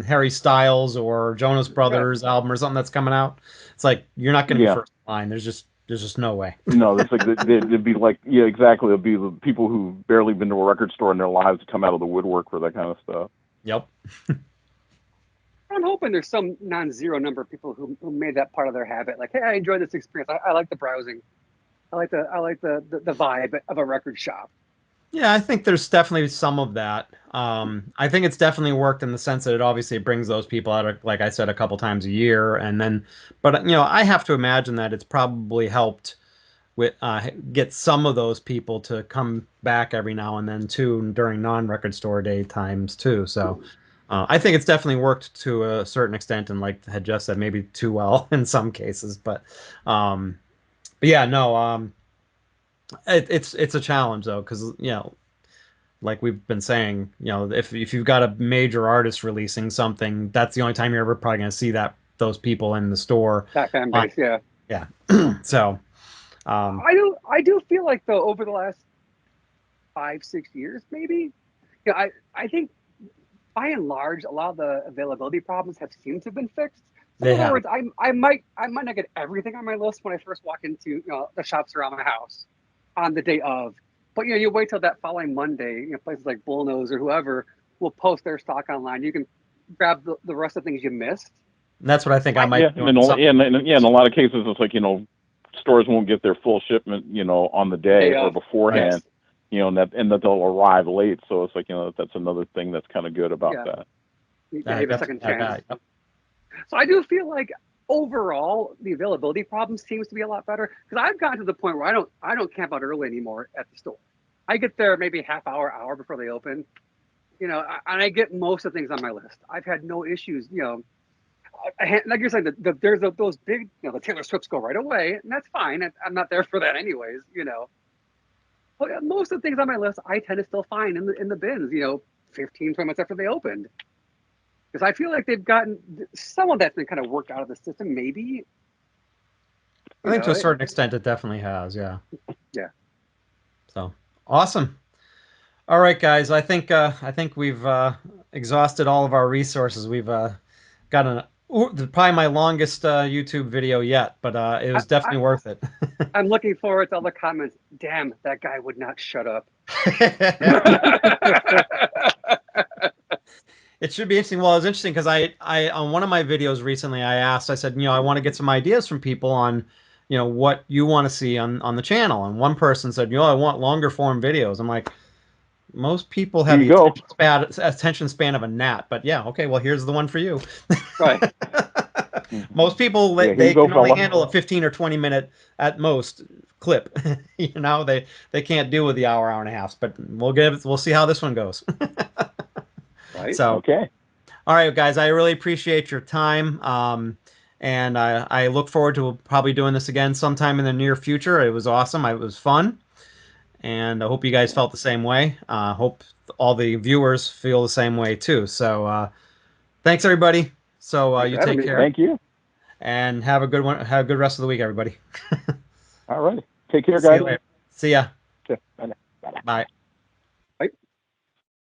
Harry Styles or Jonas right. Brothers album or something that's coming out, it's like you're not going to be Yeah. first in line. There's just no way. No, it's like they'd be like, yeah, exactly. It'll be the people who've barely been to a record store in their lives to come out of the woodwork for that kind of stuff. Yep. I'm hoping there's some non-zero number of people who made that part of their habit. Like, hey, I enjoy this experience. I like the browsing. I like the vibe of a record shop. Yeah, I think there's definitely some of that. I think it's definitely worked in the sense that it obviously brings those people out, like I said, a couple times a year, and then, but I have to imagine that it's probably helped with get some of those people to come back every now and then too during non-record store day times too. So I think it's definitely worked to a certain extent, and like I had just said, maybe too well in some cases, um, but yeah, no, it's a challenge though, because like we've been saying, if you've got a major artist releasing something, that's the only time you're ever probably going to see those people in the store. That fan Uh, base, yeah. yeah. So, um, I do feel like though over the last 5-6 years, maybe, I think by and large, a lot of the availability problems have seemed to have been fixed. So in they other have. words, I might not get everything on my list when I first walk into the shops around my house on the day of, but you wait till that following Monday. Places like Bullnose or whoever will post their stock online. You can grab the rest of the things you missed. And that's what I think I I might Yeah, be and doing. then Something. in a lot of cases, it's like stores won't get their full shipment on the day day or of, Right. beforehand. yes, And that they'll arrive late. So it's like that's another thing that's kind of good about yeah, that. you I have a got second that chance. guy. Yep. So I do feel like overall the availability problem seems to be a lot better because I've gotten to the point where I don't camp out early anymore at the store. I get there maybe hour before they open, and I get most of the things on my list. I've had no issues, like you're saying, there's those big, the Taylor Swifts go right away, and that's fine. I'm not there for that anyways. But most of the things on my list, I tend to still find in the bins, 15, 20 minutes after they opened. Because I feel like they've gotten some of that's been kind of worked out of the system, maybe. I You think to know, a it, certain extent it definitely has. Yeah. yeah. So awesome. All right, guys. I think we've exhausted all of our resources. We've got probably my longest YouTube video yet, but it I, was I, definitely worth it. I'm looking forward to all the comments. Damn, that guy would not shut up. It should be interesting. Well, it was interesting because I on one of my videos recently, I said, I want to get some ideas from people on, what you want to see on the channel. And one person said, I want longer form videos. I'm like, most people Here have you the go. attention span of a gnat. But yeah, okay, well, here's the one for you. Right. Most people Yeah, here you they go, can only fella. handle a 15 or 20 minute at most clip. They can't deal with the hour and a half. But we'll see how this one goes. Right. So. Okay. All right, guys, I really appreciate your time. And I look forward to probably doing this again sometime in the near future. It was awesome. It was fun. and I hope you guys felt the same way. Hope all the viewers feel the same way too. So thanks everybody. So Thanks you for having take me. care Thank you. and have a good one. Have a good rest of the week, everybody. All right. Take care, See you guys. later. See ya. Okay. Bye now. Bye-bye. Bye.